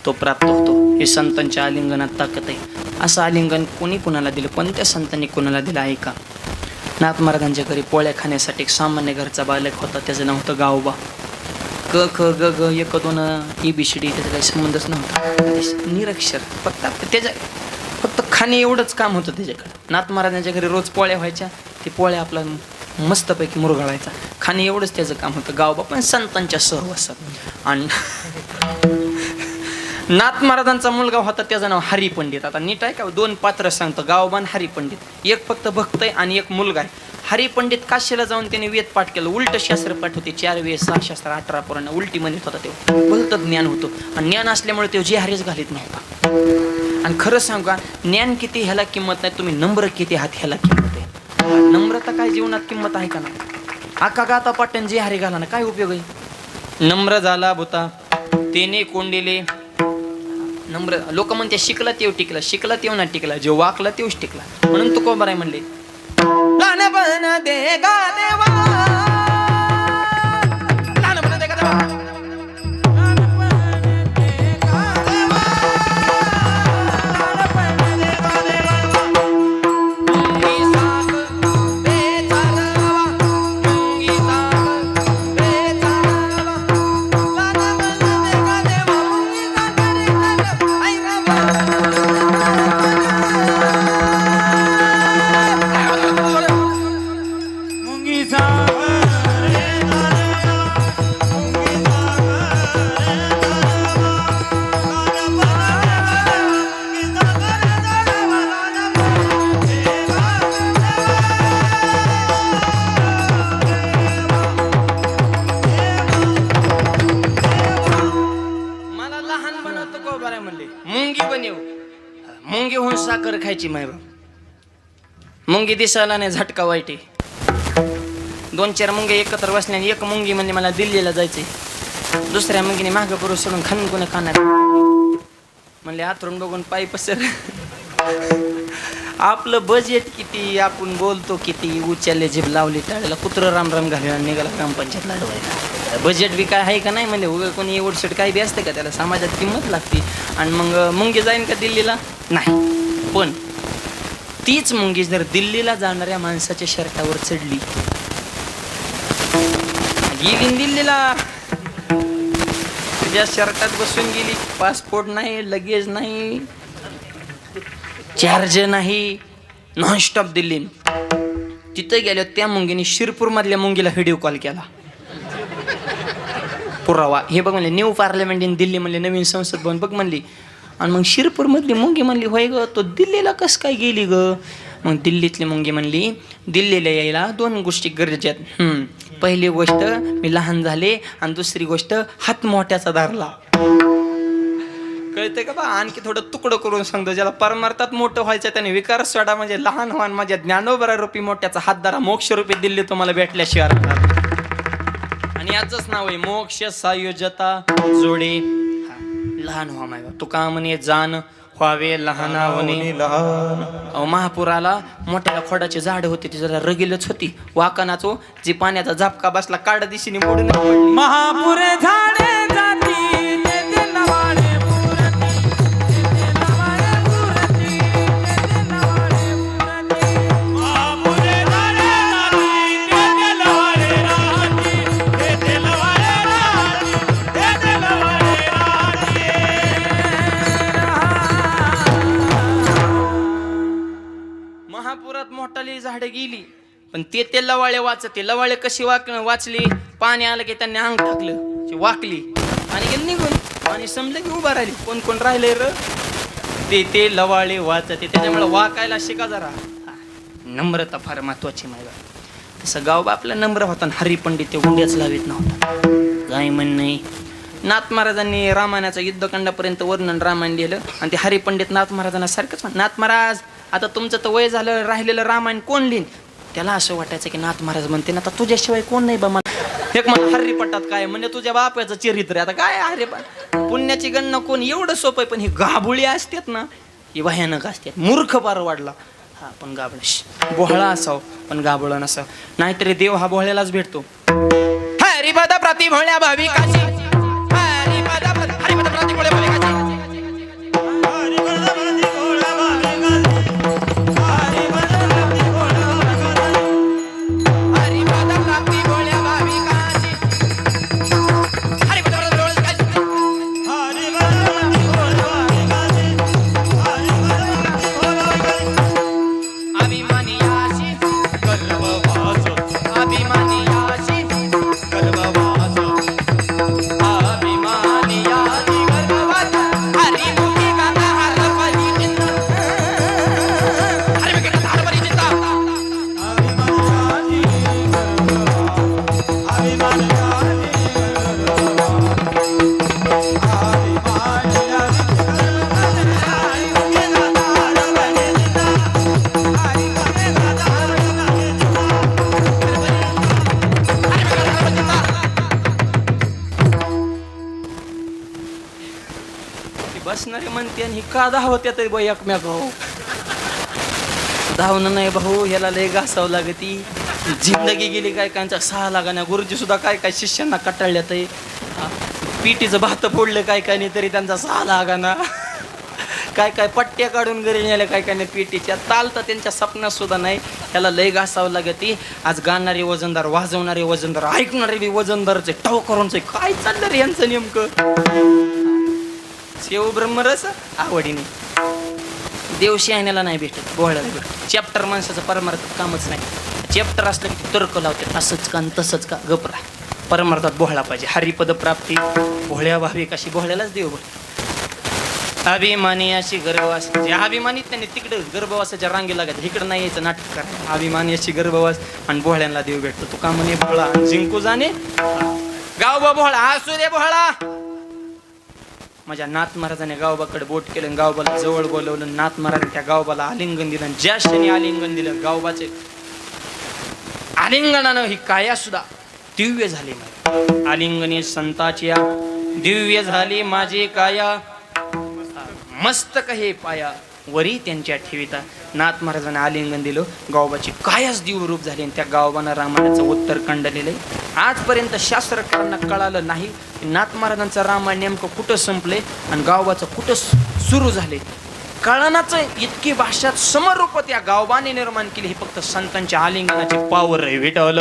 तो प्राप्त होतो. हे संतांच्या आलिंगनात ताकद आहे. असं आलिंगन कोणी कुणाला दिलं, कोणत्या संतांनी कुणाला दिलं आहे का? नाथ महाराजांच्या घरी पोळ्या खाण्यासाठी एक सामान्य घरचा बालक होता, त्याचं नाव होतं गावबा. क ख ग ग एक दोन ABCD त्याचा काही संबंधच नव्हता, निरक्षर. फक्त खाणे एवढंच काम होतं त्याच्याकडे. नाथ महाराजांच्या घरी रोज पोळ्या व्हायच्या, ते पोळ्या आपला मस्तपैकी मुरगाळायचा. खाणे एवढंच त्याचं काम होतं. गावबा पण संतांच्या सहवासात. आणि नाथ महाराजांचा मुलगा होता, त्याचं नाव हरी पंडित. आता नीट आहे का, दोन पात्र सांगतो, गावबा आणि हरी पंडित. एक फक्त भक्त आहे आणि एक मुलगा आहे. हरी पंडित काशीला जाऊन त्याने वेद पाठ केलं, उलट शास्त्र पाठ होते. 4 वेद 6 शास्त्र 18 पुराण उलटी म्हणत होता. ते भलतं ज्ञान होतं आणि ज्ञान असल्यामुळे ते जे हरीच घालीत नव्हता. आणि खरं सांगा, ज्ञान किती ह्याला किंमत नाही, तुम्ही नम्र किती आहात ह्याला किंमत आहे. नम्रता काय जीवनात किंमत आहे का ना? आका गाता पाटण जे हरी घाला ना काय उपयोग आहे? नम्र झाला भूता तेने कोंडिले. नम्र लोक म्हणते शिकला तेव टिकला, शिकला तेव ना टिकला, जे वाकला तेवच टिकला. म्हणून तुकोबाराय म्हणले लहानपण दे गा देवा लहानपण दे गा देवा मुंगी होऊन साखर खायची माय बाप मुंगी दिसायला नाही झटका वाईट आहे 2-4 मुंगे एकत्र बसल्याने एक मुंगी म्हणजे मला दिल्लीला जायचंय दुसऱ्या मुंगीने मागं करू सोडून खान कोण खाणार म्हणले आतरून बघून पायी पसर आपलं बजेट किती आपण बोलतो किती उच्चाले जीभ लावली टाळायला कुत्र राम राम घालून निघाला ग्रामपंचायत लढवायला बजेट बी काय आहे का नाही म्हणजे उगा कोणी एवढसट काही बी असतं का त्याला समाजात किंमत लागते आणि मग मुंगी जाईन का दिल्लीला नाही पण तीच मुंगी जर दिल्लीला जाणाऱ्या माणसाच्या शर्टावर चढली गेली दिल्लीला तुझ्या शर्टात बसून गेली पासपोर्ट नाही लगेज नाही चार्ज नाही नॉनस्टॉप दिल्ली तिथं गेलो त्या मुंगीने शिरपूर मधल्या मुंगीला व्हिडिओ कॉल केला पुरावा हे बघ म्हणले न्यू पार्लमेंट इन दिल्ली म्हणले नवीन संसद भवन बघ म्हणली आणि मग शिरपूर मधली मुंगी म्हणली होय ग तो दिल्लीला कस काय गेली ग मग दिल्लीतली मुंगी म्हणली दिल्लीला यायला 2 गोष्टी गरजेत पहिली गोष्ट मी लहान झाले आणि दुसरी गोष्ट हात मोठ्याचा धरला कळतंय का बा आणखी थोडं तुकडं करून सांगतो ज्याला परमार्थात मोठं व्हायचं त्याने विकार सोडा म्हणजे लहान व्हान माझ्या ज्ञानोबरा रूपी मोठ्याचा हात धरा मोक्ष रूपी दिल्ली तुम्हाला भेटल्याशिवाय आणि याचंच नाव आहे मोक्ष सायुजता जोडे लहान व्हा माय तुका म्हणे जाण व्हावे लहानावणे महापुराला मोठ्याला खोडाची झाड होती ती जरा रगीलच होती वाकणाचो जी पाण्याचा झपका बसला काढ दिशेने मोडून पडली महापुरे झाडे जाती तेथे लवाळे महापुरात मोठाली झाडं गेली पण ते लवाळे वाचते लवाळे कशी वाचली पाणी आलं की त्यांनी अंग टाकलं वाकली आणि गेली निघून आणि समजलं की उभा राहिली कोण कोण राहिले र ते लवाळे वाचते त्याच्यामुळे वाकायला शिका जरा नम्रता फार महत्वाची माहिती तसं गाव आपला नम्र होता हरी पंडित ते गुंड्याच लावित नव्हता काय म्हण नाही नाथ महाराजांनी रामायणाचं युद्धकांडापर्यंत वर्णन रामायण लिहिलं आणि ते हरी पंडित नाथ महाराजांना सारखंच नाथ महाराज आता तुमचं तर वय झालं राहिलेलं रामायण कोण लिहिन त्याला असं वाटायचं की नाथ महाराज म्हणते ना आता तुझ्याशिवाय कोण नाही बा मला एक मला हरिपटात काय म्हणजे तुझ्या बापाचं चरित्र आता काय अरे पुण्याची गणना कोण एवढं सोपं आहे पण ही गाभुळी असतात ना ही भयानक असतात मूर्ख पार वाढला हा पण गाबळ बोहळा असाव पण गाबळ नसावं नाहीतरी देव हा बोहळ्यालाच भेटतो हरिपदा प्रति भोळ्या भाविकाची हरिपदा प्रति भोळ्या भाविकाची बसणारे म्हणते आणि का धावत्या तरी बाई एकमेक भाऊ धावणं नाही भाऊ ह्याला लय घासावं लागती जिंदगी गेली काय कायचा 6 लागाना. गुरुजी सुद्धा काय काय शिष्यांना कटाळल्यात. पिटीचं भात फोडलं काय काय नाही तरी त्यांचा 6 लागाना. काय काय पट्ट्या काढून घरी नेल्या काय काय नाही पिटीच्या. ताल तर त्यांच्या सपनात सुद्धा नाही. त्याला लय घासावं लागते. आज गाणारे वजनदार, वाजवणारे वजनदार, ऐकणारे बी वजनदारचे, टावकरांचे. काय चाललं रे यांचं नेमकं? शेव ब्रह्मरस आवडीने. देव शहाण्याला नाही भेटत, बोहळ्याला भेटत. चॅप्टर माणसाचं परमार्थात कामच नाही. चॅप्टर असलं की तर्क लावते, असंच का तसंच का, गपरा. परमार्थात बोहळा पाहिजे. हरिपद प्राप्ती भोळ्या भावी कशी, बोहळ्यालाच देव भेटतो. अभिमानी अशी गर्भवास, जे अभिमानीत त्यांनी तिकडे गर्भवासाच्या रांगी लागत, इकडं नाही यायचं नाटक करा. अभिमानी अशी गर्भवास आणि बोहळ्यांना देव भेटतो. तू का म्हणे भोळा जिंकू जाणे गावबा भोळा, असू दे भोळा. माझ्या नाथ महाराजाने गावबाकडे बोट केलं, गावबाला जवळ बोलवलं. नाथ महाराजाने त्या गावबाला आलिंगन दिलं. ज्या क्षणी आलिंगन दिलं, गावबाचे आलिंगनानं ही काया सुद्धा दिव्य झाली. आलिंगने संताची दिव्य झाली माझी काया, मस्तक हे पाया वरी त्यांच्या ठेविता. नाथ महाराजांना आलिंगन दिलं, गावबाची कायाच दिव्यरूप झाली. आणि त्या गावबानं रामायणाचं उत्तर कंडलेलं आहे. आजपर्यंत शास्त्रकारांना कळालं नाही नाथ महाराजांचं रामायण नेमकं कुठं संपले आणि गावबाचं कुठं सुरू झाले. कळणाचं इतकी भाषा समरूप त्या गावबाने निर्माण केली. हे फक्त संतांच्या आलिंगनाची पावर आहे. विठ्ठल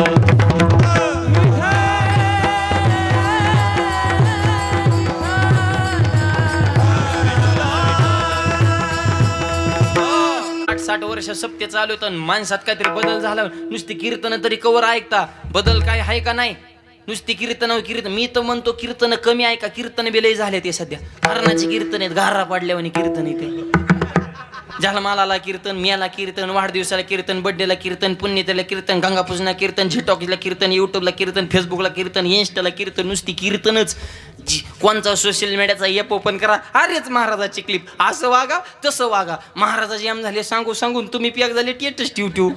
साठ वर्ष सत्य चालू होतं. माणसात काहीतरी बदल झाला. नुसती कीर्तन तरी कवर ऐकता, बदल काय आहे का नाही? नुसती कीर्तन. मी तर म्हणतो कीर्तन कमी ऐका. कीर्तन बिलय झाले ते सध्या. हरणाची कीर्तन आहेत, गारा पाडल्यावानी कीर्तन येते. जन्माला कीर्तन, मियाला कीर्तन, वाढदिवसाला कीर्तन, बर्थडेला कीर्तन, पुण्यतेला कीर्तन, गंगापूजना कीर्तन, झिटॉकला कीर्तन, युट्यूबला कीर्तन, फेसबुकला कीर्तन, इन्स्टाला कीर्तन. नुसती कीर्तनच. कोणचा सोशल मीडियाचा ॲप ओपन करा, अरेच महाराजाची क्लिप. असं वागा तसं वागा. महाराजाचे एम झाले सांगून तुम्ही पियाक झाले टेटस ठेवू.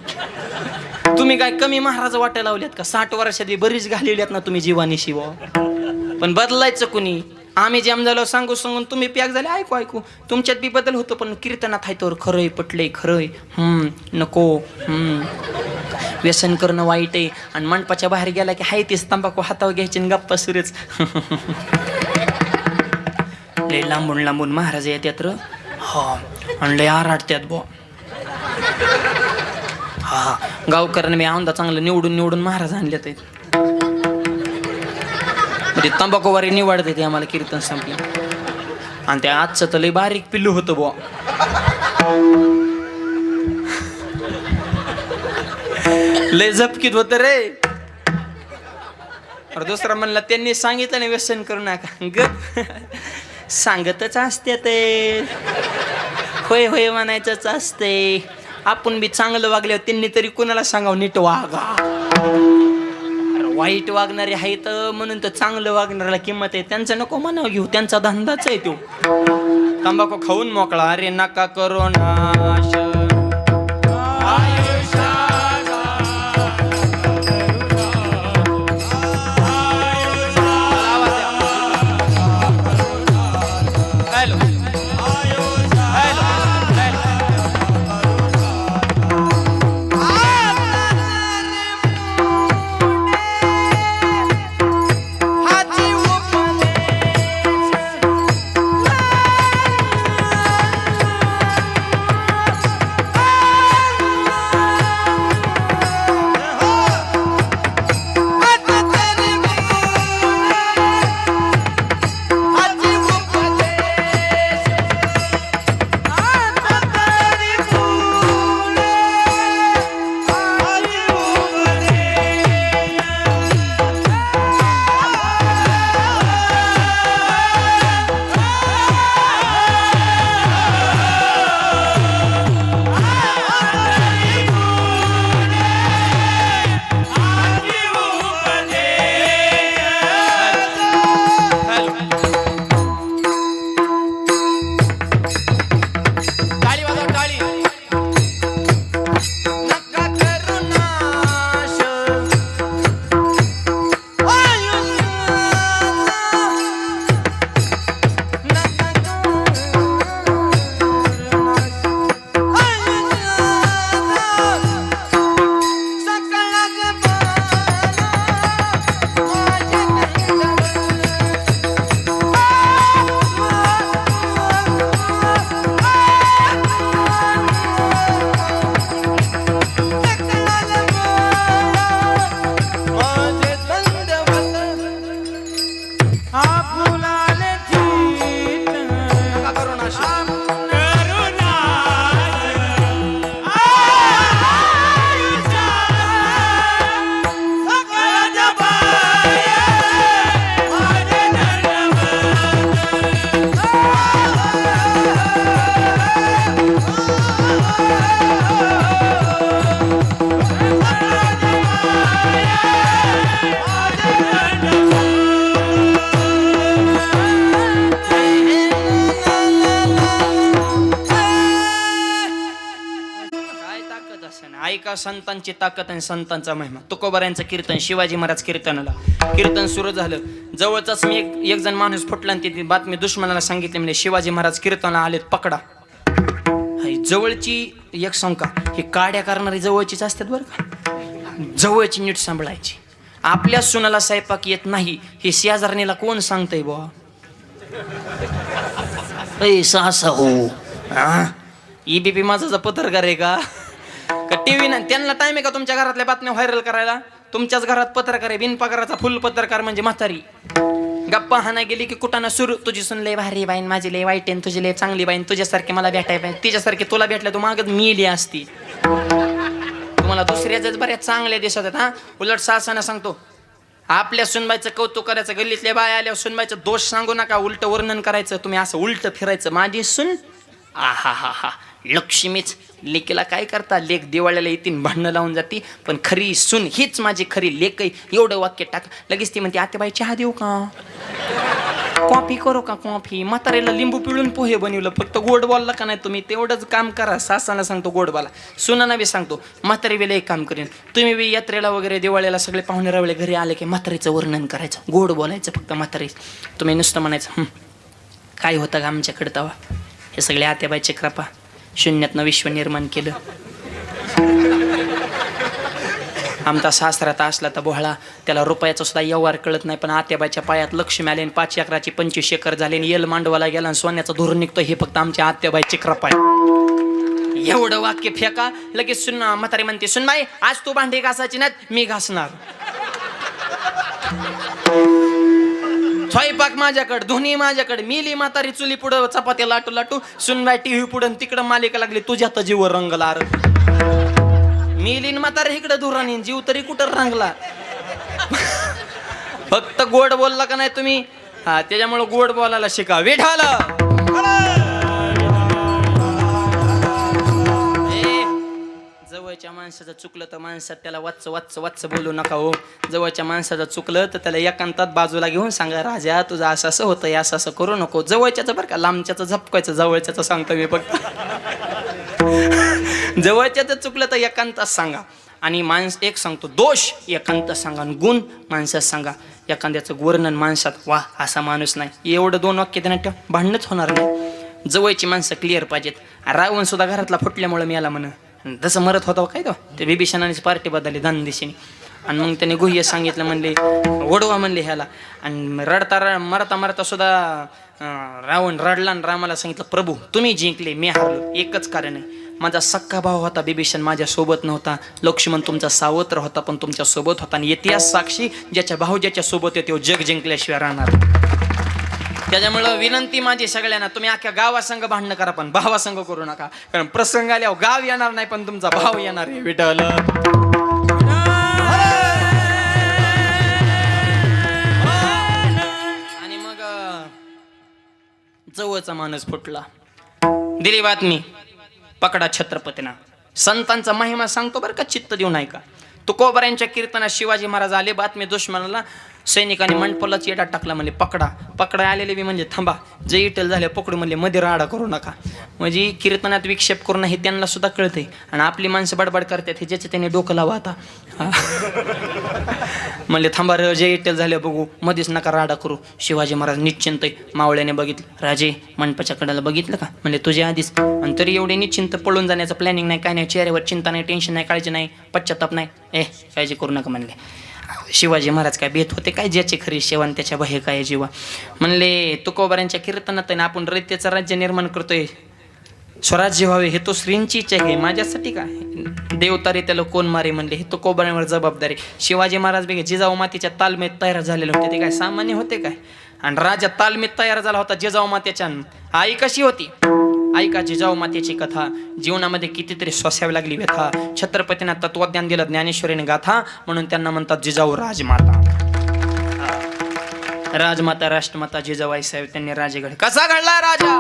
तुम्ही काय कमी महाराज वाटायला लावल्यात का? 60 वर्षात बरीच घालवल्यात ना तुम्ही जीवानी शिव. पण बदलायचं कुणी? आम्ही जेम झालो सांगून तुम्ही पॅक झाले. ऐकू तुमच्यात बी बदल होतो. पण कीर्तनात आहे तर खरंय पटलंय, खरंय. नको. व्यसन करणं वाईट आहे. आणि मंडपाच्या बाहेर गेला की हाय तेच तंबाखू हातावर घ्यायचे आणि गप्पा सुरेच. लय लांबून महाराज येतात र. आणि लय आराडत्यात बो. गावकऱ्याने मी औंदा चांगलं निवडून महाराज आणल्यात आहेत. म्हणजे तंबाखूवारी निवडते ते आम्हाला कीर्तन संपलं. आणि त्या आजचं तर लय बारीक पिल्लू होतं बुवा. लय झपकीत होत रे. अरे दुसरा म्हणला त्यांनी सांगितलं नाही व्यसन करू नका. ग सांगतच असते ते. होय म्हणायचंच असते. आपण बी चांगलं वागल्यावर त्यांनी तरी कोणाला सांगावं नीट वागा. वाईट वागणारे आहेत म्हणून तर चांगलं वागणाऱ्याला किंमत आहे. त्यांचं नको म्हणावं घेऊ, त्यांचा धंदाच आहे तो. तंबाखू खाऊन मोकळा. अरे नका करो नाश संतांची ताकद आणि संतांचा महिमा. तुकोबाऱ्यांचं कीर्तन, शिवाजी महाराज कीर्तनाला कीर्तन सुरू झालं. जवळचाच मी एक जण माणूस फुटला आणि ती बातमी दुश्मनाला सांगितली, म्हणजे शिवाजी महाराज कीर्तनाला आलेत, पकडा. जवळची एक शंका, हे काड्या करणारी जवळचीच असतात बरं का. जवळची नीट सांभाळायची. आपल्या सुनाला स्वयंपाक येत नाही हे शेजारणीला कोण सांगतंय बुवा? सासा हो ईबीपी माझा पत्रकार आहे का टीव्ही ना? त्यांना टाइम आहे का तुमच्या घरातल्या बातम्या व्हायरल करायला? तुमच्याच घरात पत्रकार आहे, बिनपगाराचा फुल पत्रकार म्हणजे म्हातारी. गप्पा हाना गेली की कुठाना सुरू, तुझी सुन लय भारी बाईन, माझी लय वाईट आहे, तुझी लय चांगली बाईन, तुझ्यासारखे मला भेटाय पाहिजे, तिच्यासारखे तुला भेटल्या तू मागत मिली असती. तुम्हाला दुसऱ्याच बऱ्याच चांगल्या दिसत आहेत. हा उलट सासाना सांगतो, आपल्या सुनबाईचं कौतुक करायचं, गल्लीतल्या बाय आल्यावर सुनबाईचं दोष सांगू नका, उलट वर्णन करायचं. तुम्ही असं उलट फिरायचं, माझी सुन आहा हा हा लक्ष्मीच. लेकीला काय करता, लेक दिवाळीला येतील भांडणं लावून जाते, पण खरी सुन हीच माझी खरी लेक आहे. एवढं वाक्य टाक, लगेच ती म्हणते आतेबाई चहा देऊ का, कॉफी करू का, कॉफी. म्हातारीला लिंबू पिळून पोहे बनवलं, फक्त गोड बोलला का नाही तुम्ही, तेवढंच काम करा. सासाला सांगतो गोड बोला, सुनांना बी सांगतो म्हातारी वेळेला एक काम करेन. तुम्ही बी यात्रेला वगैरे दिवाळीला सगळे पाहुणे रावळे घरी आले की म्हातारीचं वर्णन करायचं, गोड बोलायचं फक्त म्हातारी. तुम्ही नुसतं म्हणायचं काय होतं का आमच्याकडे तवा, हे सगळे आत्याबाईची कृपा, शून्यातनं विश्व निर्माण केलं. आमचा सासरात असला तर बोहळा, त्याला रुपयाचा सुद्धा व्यवहार कळत नाही, पण आत्याबाईच्या पायात लक्ष्मी आले, 5 एकराची 25 एकर झाले, येल मांडवाला गेला आणि सोन्याचं धोरण निघतो, हे फक्त आमच्या आत्याबाईची कृपा आहे. एवढं वाक्य फेका, लगेच सुन म्हातारी म्हणते, सुनबाई आज तू भांडी घासायची नाहीत, मी घासणार. स्वयंपाक माझ्याकडे, धुनी माझ्याकडे. मिली म्हातारी चुली पुढं चपात्या लाटू लाटू, सुनबाई टीव्ही पुढं, तिकडं मालिका लागली, तुझ्या तर जीव रंगला. मिलीन म्हातारी इकडं धुरानी, जीव तरी कुठं रंगला. फक्त गोड बोलला का नाही तुम्ही, हा त्याच्यामुळे गोड बोलायला शिका. विठाला जवळच्या माणसाचं चुकलं तर माणसात त्याला वाच वाच वाच बोलू नका हो. जवळच्या माणसाचं चुकलं तर त्याला एकांतात बाजूला घेऊन सांगा, राजा तुझं असं असं होतं, असं असं करू नको. जवळच्याचं बरं का, लांबच्याचं झपकायचं, जवळच्याचं सांगतो मी फक्त. जवळच्याचं चुकलं तर एकांतात सांगा. आणि माणस एक सांगतो, दोष एकांतात सांगा, गुण माणसात सांगा. एखाद्याचं वर्णन माणसात, वा असा माणूस नाही, एवढं 2 वाक्य देण्यात ठेवा, भांडणच होणार नाही. जवळची माणसं क्लिअर पाहिजेत. रावण सुद्धा घरातला फुटल्यामुळे मी याला म्हण तसं मरत होता काय तो, ते बिभीषणानेच पार्टी बदलली धनदिशीने. आणि मग त्याने गुह्य सांगितलं, म्हणले ओढवा म्हणले ह्याला. आणि रडता मरता मरता सुद्धा रावण रडला आणि रामाला सांगितलं, प्रभू तुम्ही जिंकले, मी हारलो. एकच कारण आहे, माझा सक्का भाव होता बिभीषण, माझ्या सोबत नव्हता. लक्ष्मण तुमचा सावत्र होता, पण तुमच्या सोबत होता. आणि इतिहास साक्षी, ज्याच्या भाऊ ज्याच्या सोबत येतो जग जिंकल्याशिवाय राहणार. त्याच्यामुळं विनंती माझी सगळ्यांना, तुम्ही अख्ख्या गावासंग भांडणं करा, पण भावासंग करू नका. कारण प्रसंग आल्यावर गाव येणार नाही, पण तुमचा भाव येणार आहे. विठ्ठल आणि मग जवळचा माणूस फुटला, दिली बातमी, पकडा छत्रपतींना. संतांचा महिमा सांगतो बरं का, चित्त देऊ नाही का. तुकोबाऱ्यांच्या कीर्तनात शिवाजी महाराज आले, बातमी दुश्मनाला, सैनिकांनी मंडपलाच येडा टाकला, म्हणले पकडा. पकडा आलेले बी म्हणजे थांबा, जे इटल झाले पकडू, म्हणले मध्ये राडा करू नका. म्हणजे कीर्तनात विक्षेप करणं हे त्यांना सुद्धा कळतंय. आणि आपली माणसं बडबड करतात, हे ज्याचे त्यांनी डोकं लावा आता. म्हणले थांबा र, जे इटल झाले बघू, मध्येच नका राडा करू. शिवाजी महाराज निश्चिंत मावळ्याने बघितलं, राजे मंडपाच्या कडाला बघितलं का, म्हणले तुझ्या आधीच. आणि तरी एवढे निश्चिंत, पळून जाण्याचं प्लॅनिंग नाही, काय नाही, चेहऱ्यावर चिंता नाही, टेन्शन नाही, काळजी नाही, पश्चाताप नाही. काळजी करू नका म्हणले. शिवाजी महाराज काय बेत होते काय, ज्याची खरी सेवा त्याच्या बाहे काय जीवा. म्हणले तुकोबाऱ्यांच्या कीर्तनात आपण रयतेचं राज्य निर्माण करतोय, स्वराज्य व्हावे हे तो श्रींची इच्छा आहे, माझ्यासाठी काय देवतारे त्याला कोण मारे. म्हणले हे तुकोबाऱ्यांवर जबाबदारी. शिवाजी महाराज बघे जिजाऊ मातेच्या तालमीत तयार झालेले होते, ते काय सामान्य होते काय. आणि राजा तालमीत तयार झाला होता जिजाऊ मातेच्या. आई कशी होती, ऐका जिजाऊ मातेची कथा. जीवनामध्ये कितीतरी सोसावी लागली व्यथा. छत्रपतींना तत्वज्ञान दिलं, ज्ञानेश्वरीने गाथा, म्हणून त्यांना म्हणतात जिजाऊ राजमाता. राजमाता राष्ट्रमाता जिजाबाई साहेब, त्यांनी राजेगड कसा घडला राजा.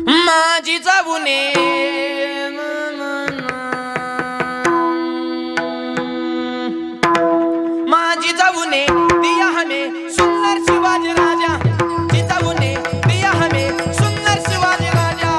माझी जाऊने माझी जाऊने दिया हमें सुंदर शिवाजी राजा. जिजाऊने दिया हमें सुंदर शिवाजी राजा.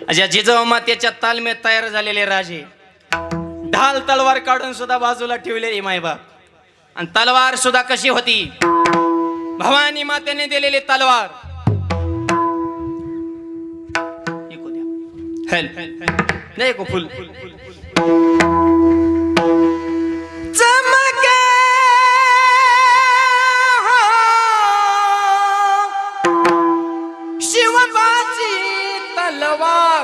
अशा जिजाऊ मातेच्या तालमेत तयार झालेले राजे, ढाल तलवार काढून सुद्धा बाजूला ठेवलेली मायबाप. आणि तलवार सुद्धा कशी होती, भवानी मातेने दिलेली तलवार. नाही को फुल चमके शिवबाची तलवार.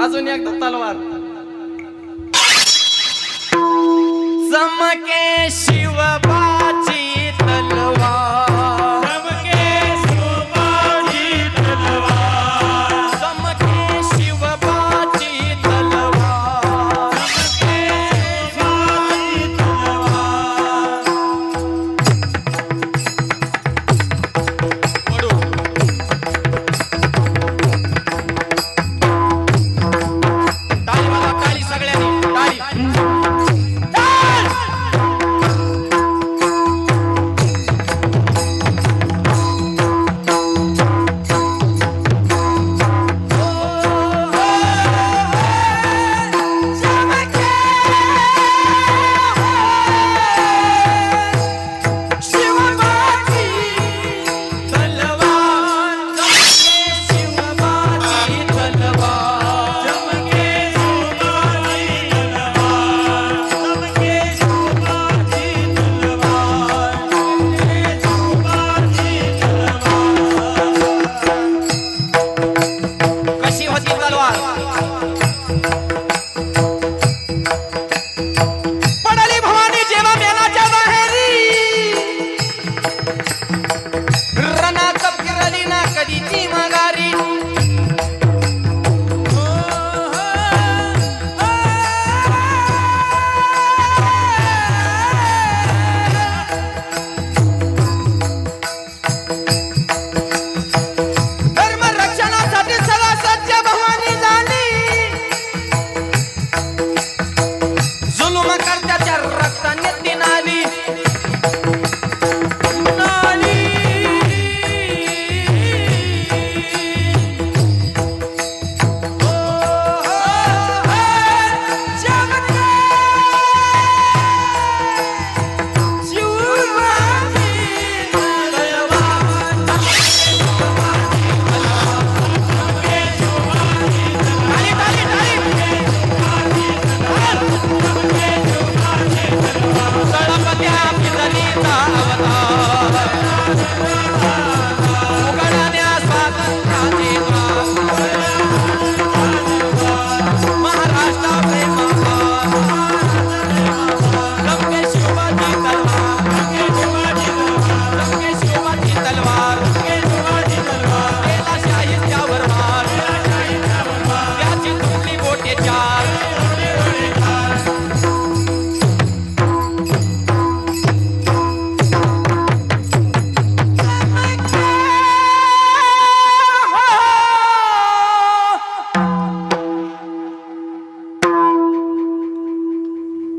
अजून एकदा तलवार. चमके शिवबाची तलवार. चमके शिवबाची तलवार. चमके शिवबाची तलवार. चमके शिवबाची तलवार. पडू. टाळी वाला, टाळी सगळ्यांनी, टाळी.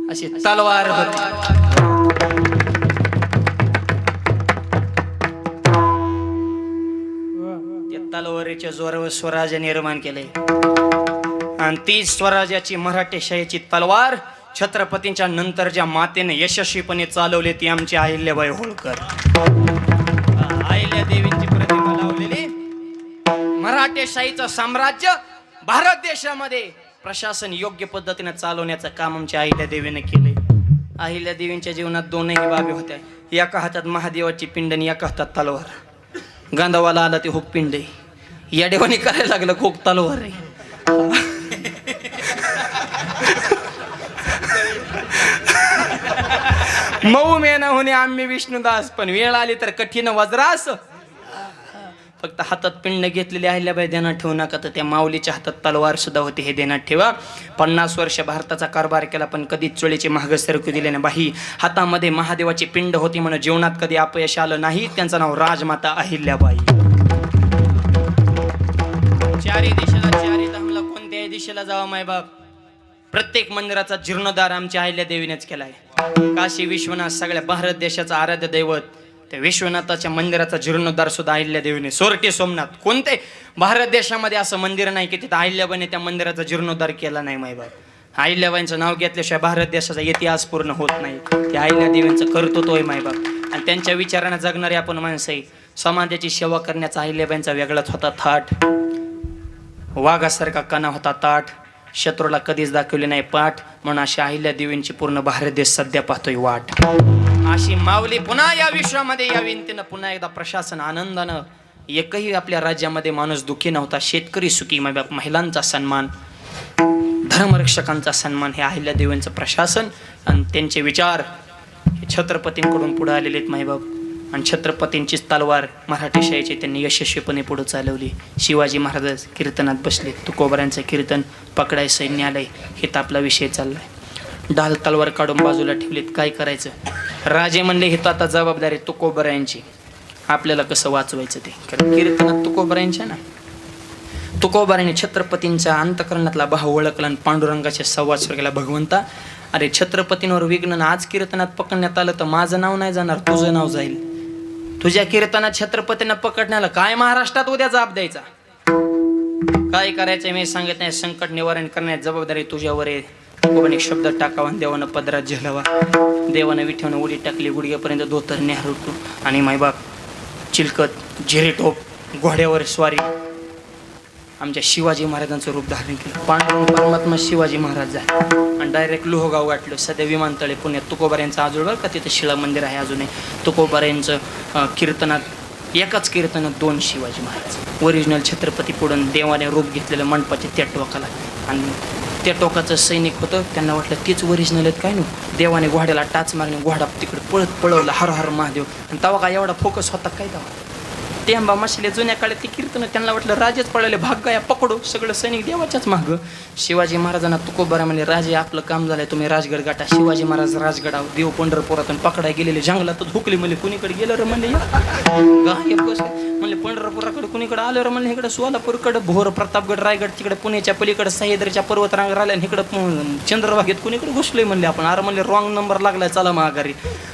अशी तलवार होती. त्या तलवारीच्या जोरावर स्वराज्य निर्माण केले आणि ती स्वराज्याची मराठेशाहीची तलवार छत्रपतींच्या नंतर ज्या मातेने यशस्वीपणे चालवली ती आमची अहिल्याबाई होळकर. अहिल्या देवींची प्रतिमा लावलेली मराठेशाहीचं साम्राज्य भारत देशामध्ये प्रशासन योग्य पद्धतीने चालवण्याचं काम आमच्या अहिल्या देवीने केले. अहिल्या देवींच्या जीवनात दोनही बाबी होत्या. एका हातात महादेवाची पिंड आणि एका हातात तलवार. गांधावाला आला ते हुक पिंड आहे, या देवाने करायला लागलं खूप तलवार आहे. मऊ मेना होणे आम्ही विष्णुदास, पण वेळ आली तर कठीण वज्रास. फक्त हातात पिंड घेतलेली अहिल्याबाई ध्यानात ठेवू नका, तर त्या माऊलीच्या हातात तलवार सुद्धा होती हे ध्यानात ठेवा. 50 वर्ष भारताचा कारभार केला पण कधीच चोळीची मागं सरकू दिले नाही. बाई हातामध्ये महादेवाची पिंड होती म्हणून जीवनात कधी अपयश आलं नाही. त्यांचं नाव राजमाता अहिल्याबाई. चारी दिशेला चारी धामला कोणत्याही दिशेला जावा मायबाप, प्रत्येक मंदिराचा जीर्णोद्धार आमच्या अहिल्या देवीनेच केलाय. काशी विश्वनाथ सगळ्या भारत देशाचा आराध्य दैवत त्या विश्वनाथाच्या मंदिराचा जीर्णोद्धार सुद्धा अहिल्यादेवीने सोरटी सोमनाथ कोणते भारत देशामध्ये असं मंदिर नाही की तिथं अहिल्याबाईने त्या मंदिराचा जीर्णोद्धार केला नाही मायबाप अहिल्याबाईंचं नाव घेतल्याशिवाय भारत देशाचा इतिहास पूर्ण होत नाही ते अहिल्यादेवींचं कर्तृत्व आहे मायबाप आणि त्यांच्या विचारानं जगणारे आपण माणसं आहे समाजाची सेवा करण्याचा अहिल्याबाईंचा वेगळाच होता थाट वाघासारखा कणा होता ताठ शत्रूला कधीच दाखवले नाही पाठ म्हणून अशी अहिल्यादेवींची पूर्ण भारत देश सध्या पाहतोय वाट अशी माऊली पुन्हा या विश्वामध्ये यावी तिनं पुन्हा एकदा प्रशासन आनंदानं एकही आपल्या राज्यामध्ये माणूस दुःखी नव्हता शेतकरी सुखी महिलांचा सन्मान धर्मरक्षकांचा सन्मान हे अहिल्यादेवींचं प्रशासन आणि त्यांचे विचार हे छत्रपतींकडून पुढे आलेले आहेत मायबाप आणि छत्रपतींचीच तलवार मराठी शाहीची त्यांनी यशस्वीपणे पुढे चालवली शिवाजी महाराज कीर्तनात बसले तुकोबऱ्यांचं कीर्तन पकडाय सैन्य आलंय हे तर आपला विषय चाललाय ढाल तलवार काढून बाजूला ठेवलीत काय करायचं राजे म्हणले हे तर आता जबाबदारी तुकोबऱ्यांची आपल्याला कसं वाचवायचं ते कारण कीर्तनात तुकोबऱ्यांच्या ना तुकोबाराने छत्रपतींच्या अंतकरणातला भाव ओळखला आणि पांडुरंगाच्या संवाद स्वर्गाला भगवंता अरे छत्रपतींवर विघ्न आज कीर्तनात पकडण्यात आलं तर माझं नाव नाही जाणार तुझं नाव जाईल तुझ्या कीर्तनात छत्रपतींना पकडण्याला काय महाराष्ट्रात उद्या जाब द्यायचा काय करायचं मी सांगत नाही संकट निवारण करण्याची जबाबदारी तुझ्यावर आहे तुकोबाने शब्द टाकावा देवानं पदरात झेलावा देवानं विठ्यानं उडी टाकली गुडघ्यापर्यंत धोतर न्याहरतो आणि मायबाप चिलकत झेरी टोप घोड्यावर स्वारी आमच्या शिवाजी महाराजांचं रूप धारण केलं पांडुरंग परमात्मा शिवाजी महाराज झाले आणि डायरेक्ट लोहगाव गाठलं सध्या विमानतळे पुण्यात तुकोबाऱ्यांचं आजोळ का तिथं शिळा मंदिर आहे अजूनही तुकोबाऱ्यांचं कीर्तनात एकाच कीर्तनात 2 शिवाजी महाराज ओरिजिनल छत्रपती पुढून देवाने रूप घेतलेलं मंडपाचे त्या टोकाला आणि त्या टोकाचं सैनिक होतं त्यांना वाटलं तेच ओरिजिनल आहेत काय ना देवाने घोड्याला टाच मारणे घोडा तिकडे पळवला हर हर महादेव आणि तेव्हा काय एवढा फोकस होता काय तेव्हा टेंबा मशाले जुन्या काळात ते कीर्तन त्यांना वाटलं राजेच पळले भाग गाया पकडू सगळं सैनिक देवाच्याच मागं शिवाजी महाराजांना तुकोबारा म्हणले राजे आपलं काम झालंय तुम्ही राजगड गाठा शिवाजी महाराज राजगडावर देव पंढरपुरातून पकडाय गेलेले जंगलातच हुकले म्हणले कुणीकडे गेलं रे म्हणले गायब म्हणले पंढरपुराकडे कुणीकडे आलं रे म्हणले इकडे सोलापूरकडे भोर प्रतापगड रायगड तिकडे पुण्याच्या पलीकडे सह्याद्रीच्या पर्वतरांग राहिल्या आणि इकडं चंद्रभागेत कुणीकडे घुसलोय म्हणले आपण अरे म्हणले रॉंग नंबर लागलाय चला माघारी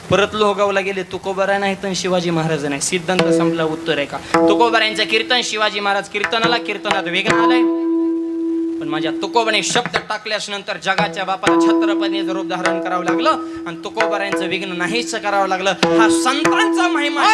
परत लोहगावला गेले तुकोबारा नाही तर शिवाजी महाराज नाही सिद्धांत संपला उत्तर आहे का तुकोबाऱ्यांचं कीर्तन शिवाजी महाराज कीर्तनात वेगळं आलंय पण माझ्या तुकोबाने शब्द टाकल्यास नंतर जगाच्या बापाला छत्रपतीचं रूप धारण करावं लागलं आणि तुकोबाऱ्यांचं विघ्न नाहीच करावं लागलं हा संतांचा महिमा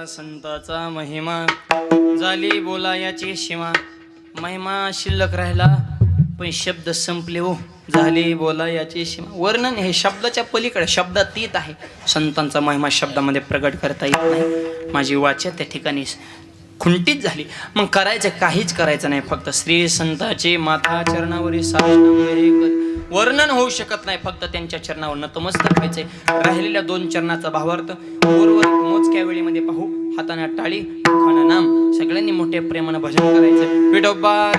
संताचा महिमा झाली बोलायाची शिमा महिमा शिल्लक राहिला पण शब्द संपले हो झाली बोलायाची शिमा वर्णन हे शब्दाच्या पलीकडे शब्दातीत आहे संतांचा महिमा शब्दामध्ये प्रगट करता येत नाही माझी वाचा त्या ठिकाणी खुंटीत झाली मग करायचं काहीच करायचं नाही फक्त श्री संताचे माथा चरणावरील साष्टांग वर्णन होऊ शकत नाही फक्त त्यांच्या चरणावर नतमस्तक व्हायचे राहिलेल्या 2 चरणाचा भावार्थ उर्वरित मोजक्या वेळेमध्ये पाहू हाताने टाळी खाणं नाम सगळ्यांनी मोठ्या प्रेमानं भजन करायचं विठोबा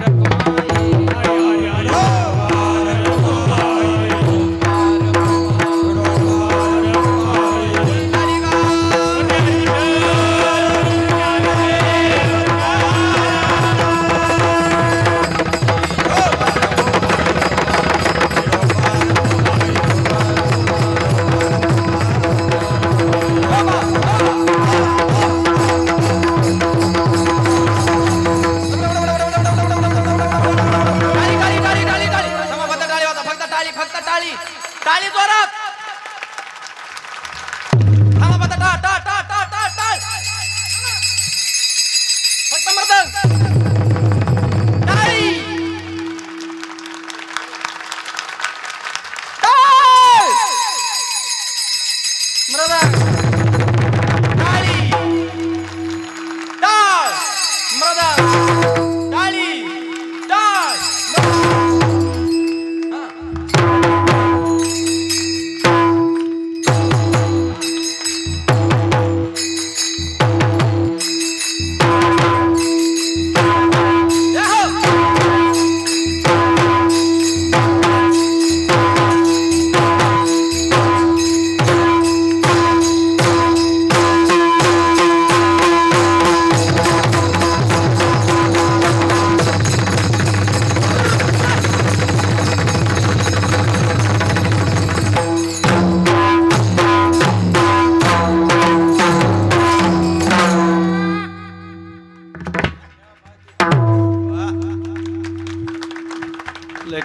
आता टाळ टाळ टाळ टाळ टाळ टाळ फक्त मर्द टाळी टाळ मर्द टाळी टाळ मर्द टाळी टाळ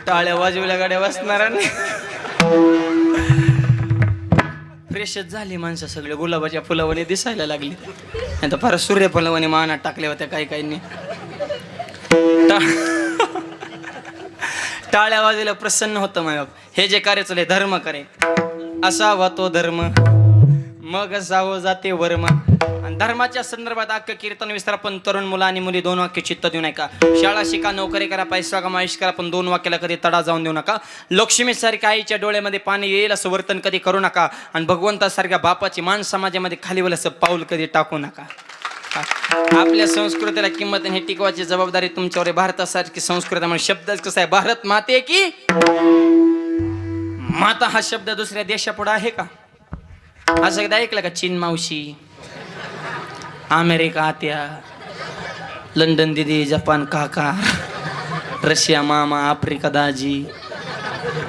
टाळ्या वाजवल्या गाड्या वाजणार फ्रेशच झाली माणसं सगळे गुलाबाच्या फुलावाने दिसायला लागली आता फार सूर्यफुलावाने मानात टाकल्या होत्या काही काहींनी टाळ्या वाजवल्या प्रसन्न होतं मग हे जे कार्य चालले धर्म करे असावा तो धर्म मग असावं जाते वर्म आणि धर्माच्या संदर्भात अख्खं कीर्तन विस्तार पण तरुण मुलं आणि मुली दोन वाक्य चित्त देऊ नका शाळा शिका नोकरी करा पैसा कमा आयुष्य करा पण दोन वाक्याला कधी तडा जाऊन देऊ नका लक्ष्मीसारख्या आईच्या डोळ्यामध्ये पाणी येईल असं वर्तन कधी करू नका आणि भगवंतासारख्या बापाची मान समाजामध्ये खाली होईल असं पाऊल कधी टाकू नका आपल्या संस्कृतीला किंमत हे टिकवायची जबाबदारी तुमच्यावर आहे भारतासारखी संस्कृती शब्दच कसा आहे भारत माते की माता हा शब्द दुसऱ्या देशापुढे आहे का असं एकदा ऐकलं का चीन मावशी अमेरिका आत्या लंडन दिदी जपान काका रशिया मामा आफ्रिका दाजी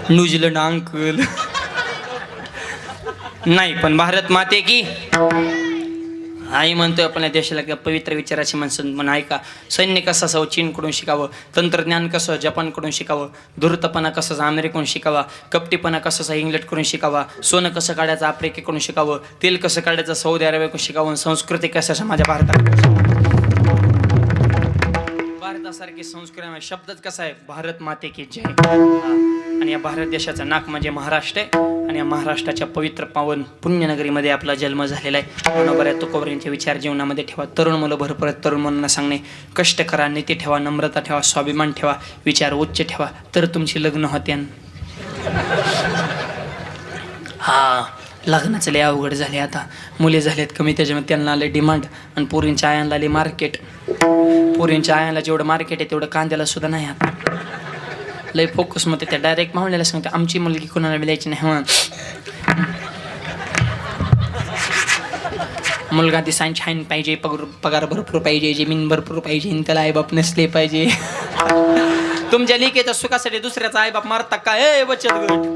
न्यूझीलंड अंकल नाही पण भारत माते की आई म्हणतोय आपल्या देशाला किंवा पवित्र विचाराची माणसं म्हणून ऐका सैन्य कसं असावं चीनकडून शिकावं तंत्रज्ञान कसं जपानकडून शिकावं धूर्तपणा कसाचा अमेरिकेकडून शिकावा कपटीपणा कसाचा इंग्लंडकडून शिकावा सोनं कसं काढायचं आफ्रिकेकडून शिकावं तेल कसं काढायचं सौदी अरेबियाकडून शिकावं संस्कृती कशाच्या माझ्या भारतासारखी संस्कृती शब्दच कसा आहे भारत माते की जय आणि या भारत देशाचं नाक म्हणजे महाराष्ट्र आहे आणि या महाराष्ट्राच्या पवित्र पावन पुण्यनगरीमध्ये आपला जन्म झालेला आहे मनोबऱ्या तुकोबऱ्यांचे विचार जीवनामध्ये ठेवा तरुण मुलं भरपूर तरुण मुलांना सांगणे कष्ट करा नीती ठेवा नम्रता ठेवा स्वाभिमान ठेवा विचार उच्च ठेवा तर तुमची लग्न होते हा लग्नाचं लय अवघड झाले आता मुली झालेत कमी त्याच्यामध्ये त्यांना आले डिमांड आणि पोरींच्या आयांना आले मार्केट पोरींच्या आयांना जेवढं मार्केट आहे तेवढं कांद्याला सुद्धा नाही आता लय फोकस मध्ये त्या डायरेक्ट मावण्याला सांगते आमची मुलगी कोणाला मिळायची नाही मुलगा ती छान पाहिजे पगार भरपूर पाहिजे जमीन भरपूर पाहिजे त्याला आईबाप नसले पाहिजे तुमच्या लिकेच्या सुखासाठी दुसऱ्याचा आईबाप मारता काय बचत गट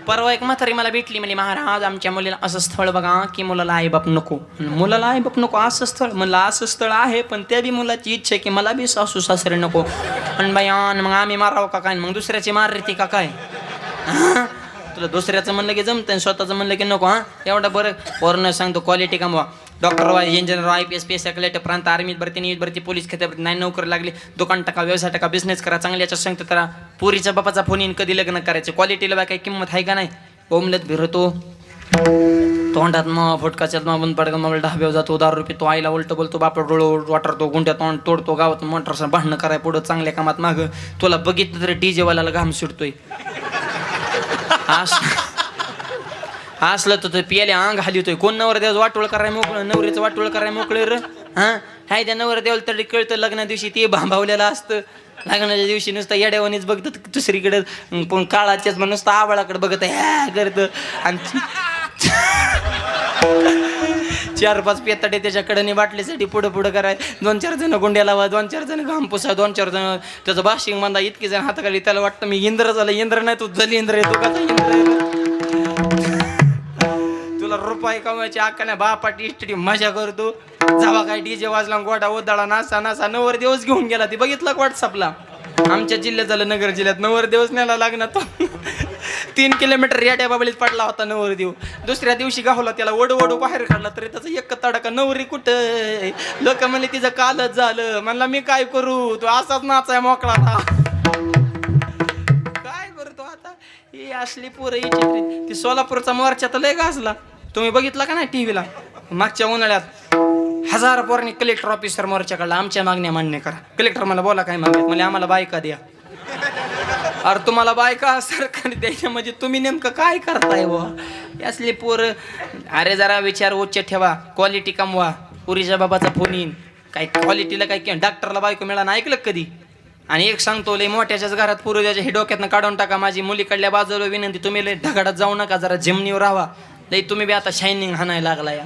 परवा एक म्हातारी मला भेटली म्हणजे महाराज आमच्या मुलीला असं स्थळ बघा की मुलाला आईबाप नको मुलाला आईबाप नको असं स्थळ म्हणलं असं स्थळ आहे पण त्या बी मुलाची इच्छा आहे की मला बी सासू सासरे नको आणि बाई मग आम्ही मारावं का काय मग दुसऱ्याची मार रे ती का काय तुला दुसऱ्याचं म्हणलं की जमतं स्वतःचं म्हणलं की नको एवढं बरं पोरनं सांगतो क्वालिटी कमवा doctor engineer IPS PSI collector प्रांत आर्मीत भरती नीट भरती पोलीस खात्यात नाही नोकरी लागली दुकान टाका व्यवसाय टाका बिझनेस करा चांगल्याच्या सांगतो त्याला पोरीच्या बापाचा फोन येईन कधी लग्न करायचं क्वालिटीला बा काही किंमत आहे का नाही ओमलत भिरतो तोंडात मग फुटकाच्यात मग बंद पडका मग ढाब्यावर जातो ₹10 तो आईला उलट बोलतो बापा डोळो वाटरतो गुंड्या तोंड तोडतो गावात मोटर भांडणं कराय पुढं चांगल्या कामात मागं तुला बघितलं तर DJ वाल्याला घाम सुटतोय असलं तर पियाले अंग हालितोय कोण नवर देव वाटोळ कराय मोकळं नवरीचं वाटोळ कराय मोकळे र हाय त्या नवर देवाला तरी कळतं लग्ना दिवशी ते भांबावलेलं असतं लग्नाच्या दिवशी नुसतं येड्यावानीच बघतं दुसरीकडे पण काळाच्याच मग नुसतं आबाळाकडे बघत ह्या करतं आणि 4-5 पेताडे त्याच्या कडेने बाटलीसाठी पुढं पुढं कराय 2-4 जण गुंड्या लावा 2-4 जण घाम पुसा 2-4 जण त्याचं बाशिंग बांधा इतके जण हाताखाली त्याला वाटतं मी इंद्र झालं इंद्र नाही तू जलेंद्र आहे तू कसा इंद्र तुला रुपये कमवायची अक्काने बापाटी इष्टी मजा करतो जावा काय DJ वाजला गोडा ओदाळा नासा नासा नवर दिवस घेऊन गेला ती बघितलं व्हॉट्सअपला आमच्या जिल्ह्यात झालं नगर जिल्ह्यात नवर दिवस न्यायला लागणार तो 3 किलोमीटर रेड्या बाबळीत पडला होता नवरदेव. दुसऱ्या दिवशी गावला त्याला ओढू बाहेर काढला तरी त्याचा एक तडका. नवरी कुठं? लोक म्हणले तिचं कालच झालं. म्हणला मी काय करू, तू असाच नाचाय मोकळा ना. काय करतो आता ही असली पोरं ही चित्रित. ती सोलापूरचा मोर्चा तर लय गाजला, तुम्ही बघितला का नाही टीव्हीला? मागच्या उन्हाळ्यात 1000 पोरांनी कलेक्टर ऑफिसर मोर्चा काढला. आमच्या मागण्या मान्य करा. कलेक्टर मला बोला काय मागण्यात? म्हणजे आम्हाला बायका द्या. अरे तुम्हाला बायका सरकार द्यायच्या म्हणजे तुम्ही नेमकं काय करताय व असले पोरं? अरे जरा विचार उच्च ठेवा, क्वालिटी कमवा. पुरीच्या बाबाचा फोन येईन काय क्वालिटीला काय डॉक्टरला बायको मिळाला ऐकलं कधी? आणि एक सांगतो, लय मोठ्याच्याच घरात पुरू द्यायच्या हे डोक्यातनं काढून टाका. माझी मुलीकडल्या बाजूला विनंती, तुम्ही लय ढगाडात जाऊ नका, जरा जिमनीवर राहा. लय तुम्ही बी आता शायनिंग हाणायला लागला या.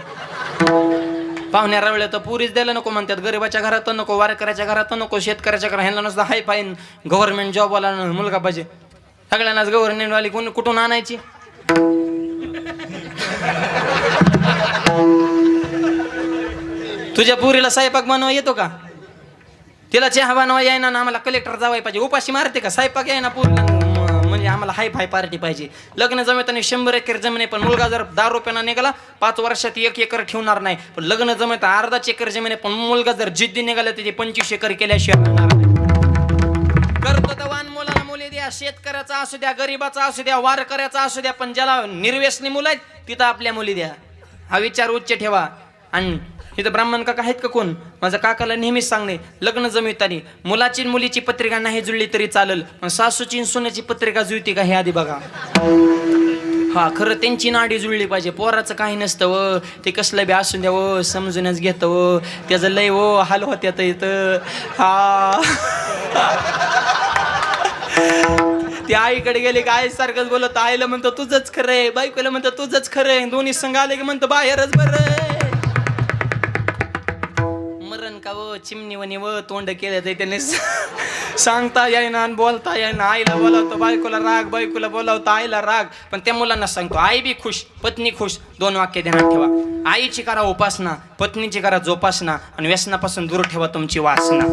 पाहुण्या रावळ्या तर पुरीच द्यायला नको म्हणतात. गरीबाच्या घरात नको, वारकऱ्याच्या घरात नको, शेतकऱ्याच्या घरात. ह्यांना नुसतं हाय फाईन गव्हर्नमेंट जॉबवाला मुलगा पाहिजे. सगळ्यांनाच गव्हर्नमेंटवाली कोण कुठून आणायची? तुझ्या पुरीला स्वयंपाक बनवा येतो का? तिला चहा बनवा यायना ना आम्हाला कलेक्टर जावाय पाहिजे. उपाशी मारते का? स्वयंपाक यायना पुरीला म्हणजे आम्हाला हाय फाय पार्टी पाहिजे. लग्न जमताना 100 एकर जमीन आहे, पण मुलगा जर 10 रुपयाना निघाला 5 वर्षात 1 एकर ठेवणार नाही. पण लग्न जमत अर्धा एकर जमीन आहे, पण मुलगा जर जिद्दी निघाला त्याची 25 एकर केल्याशिवाय होणार नाही. करतो तर वान मुलाला मुली द्या, शेतकऱ्याचा असू द्या, गरीबाचा असू द्या, वारकऱ्याचा असू द्या, पण ज्याला निर्व्यसनी मुलं आहेत तिथं आपल्या मुली द्या. हा विचार उच्च ठेवा. आणि इथं ब्राह्मण काका आहेत का कोण? माझ्या काकाला नेहमीच सांगणे, लग्न जमवितानी मुलाची मुलीची पत्रिका नाही जुळली तरी चालेल, पण सासूची सोन्याची पत्रिका जुळती का हे आधी बघा. हा खरं त्यांची नाडी जुळली पाहिजे. पोराचं काही नसतं व ते कसलं बी असून द्यावं, समजूनच घेतं व त्याचं लय व हाल होत्यात इथं. हा ते आईकडे गेले की आई सारखंच बोलत. आईला म्हणतो तुझंच खरंय, बायकोला म्हणतो तुझंच खरंय, दोन्ही संघ आले की म्हणतो बाहेरच बरं. मरण का व चिमणीवणी व तोंड केलं ते त्याने सांगता येईना आणि बोलता येईना. आईला बोलावतो बायकोला राग, बायकोला बोलावतो आईला राग. पण त्या मुलांना सांगतो आई बी खुश, पत्नी खुश. 2 वाक्य ध्यानात ठेवा. आईची करा उपासना, पत्नीची करा जोपासना, आणि व्यसनापासून दूर ठेवा तुमची वासना.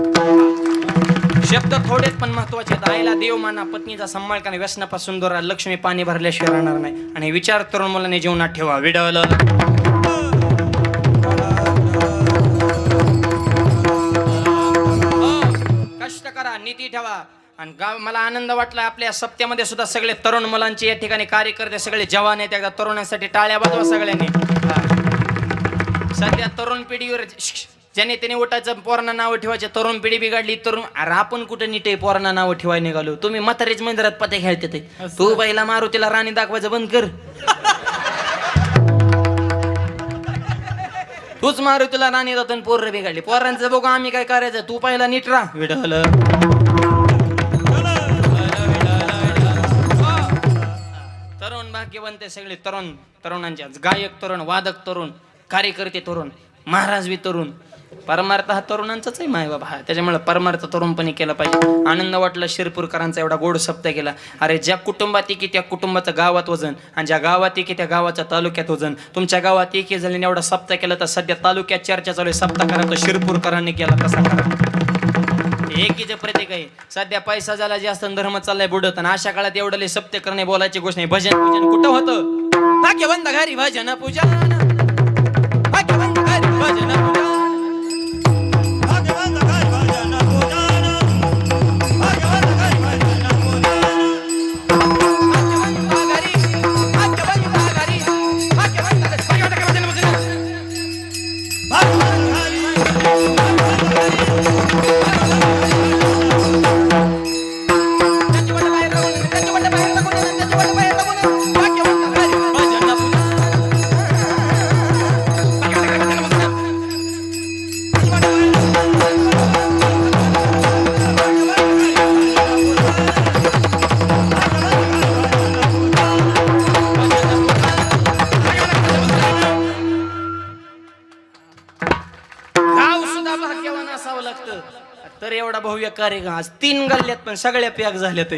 शब्द थोडेच पण महत्वाचे आहेत. आईला देव माना, पत्नीचा सांभाळ करा, व्यसनापासून दूर राहा. लक्ष्मी पाणी भरल्याशिवाय राहणार नाही. आणि विचार तरुण मुलांनी जीवनात ठेवा. विडवलं कष्ट करा, नीती ठेवा. आणि मला आनंद वाटला आपल्या सप्त्यामध्ये सुद्धा सगळे तरुण मुलांचे या ठिकाणी कार्यकर्ते सगळे जवान आहेत. एकदा तरुणांसाठी टाळ्या वाजवा सगळ्यांनी. सध्या तरुण पिढीवर ज्याने त्याने उठायचं, पोरांना नावं ठेवायचे. तरुण पिढी बिघडली. तरुण अरे आपण कुठं नीट आहे पोरांना नावं ठेवायला निघालो. तुम्ही म्हातारीच मंदिरात पते खेळते ते. तू पहिला मारुतीला राणी दाखवायचं बंद कर. तूच मारुतीला राणी जातो आणि पोरं बिघडली. पोरांचं बघू आम्ही काय करायचं. तू पहिला नीट राहा. विडलं तरुण भाग्यवंत सगळे तरुण, तरुणांच्या गायक तरुण, वादक तरुण, कार्यकर्ते तरुण, महाराज बी तरुण. परमार्थ हा तरुणांचाच आहे माय बाबा. त्याच्यामुळे परमार्थ तरुणपणे केला पाहिजे. आनंद वाटला शिरपूरकरांचा एवढा गोड सप्ताह केला. अरे ज्या कुटुंबात एकी त्या कुटुंबाचं गावात वजन, आणि ज्या गावात एकी त्या गावाच्या तालुक्यात वजन. तुमच्या गावात एकी झाल्याने एवढा सप्ताह केला, तर सध्या तालुक्यात चर्चा चालू आहे. सप्ताह करा तर शिरपूरकरांनी केला तसा करा. एकीचे प्रतीक आहे. सध्या पैसा झाला जास्त, धर्म चाललाय बुडत. आणि अशा काळात एवढं लय सप्ताह करणे बोलायची गोष्ट नाही. भजन पूजन कुठं होतं? भाग्यवंत घरी भजन पूजन, भाग्यवंत घरी भजन पूजन. तर एवढा भव्य कार्यक्रम आज 3 गल्ल्यात पण सगळ्या पॅक झाल्यात.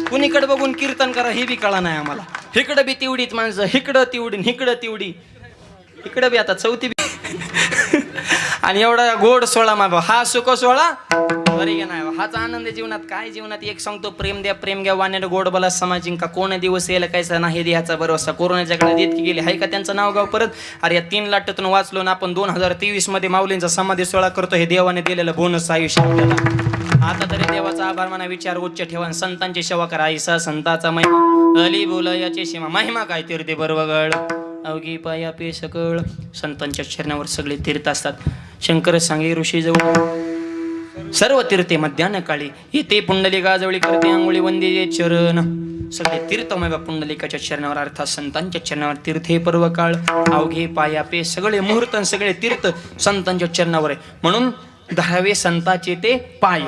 कुणीकडे बघून कीर्तन करा हे बी कळा नाही आम्हाला. इकडं बी तेवढीच माणसं, इकडं तेवढी, इकडं तेवढी, इकडं बी आता 4थी बी. आणि एवढा गोड सोळा मा हा सुख सोळा बरे घ्या नाही हाच आनंद आहे जीवनात. काय जीवनात एक सांगतो, प्रेम द्या प्रेम घ्या वाण्यानं गोड बोला समाजिंग का कोण दिवस येईल कायचा नाही द्याचा भरोसा. कोरोनाच्या काळात इतकी गेली हाय का त्यांचं नाव गाव परत. अरे या 3 लाटातून वाचलो ना आपण 2023 मध्ये माऊलींचा समाधी सोहळा करतो. हे देवाने दिलेलं बोनस आयुष्य आपल्याला. आता तरी देवाचा आभार म्हणा, विचार उच्च ठेवा, संतांची सेवा करा. ऐसा संताचा महिमा अली बोला याची सीमा. महिमा काय तीर्थे बरवगळ अवघी पाया पे सकळ. संतांच्या चरणावर सगळे तीर्थ असतात. शंकर सांगे ऋषी जवळ सर्व तीर्थे मध्यान काळी येते पुंडलिकाजवळी करते आंघोळी वंदे चरण. सगळे तीर्थमय पुंडलिकाच्या चरणावर अर्थात संतांच्या चरणावर तीर्थे पर्व काळ अवघे पाया पे सगळे मुहूर्त सगळे तीर्थ संतांच्या चरणावर आहे. म्हणून 10वे संताचे ते पाय.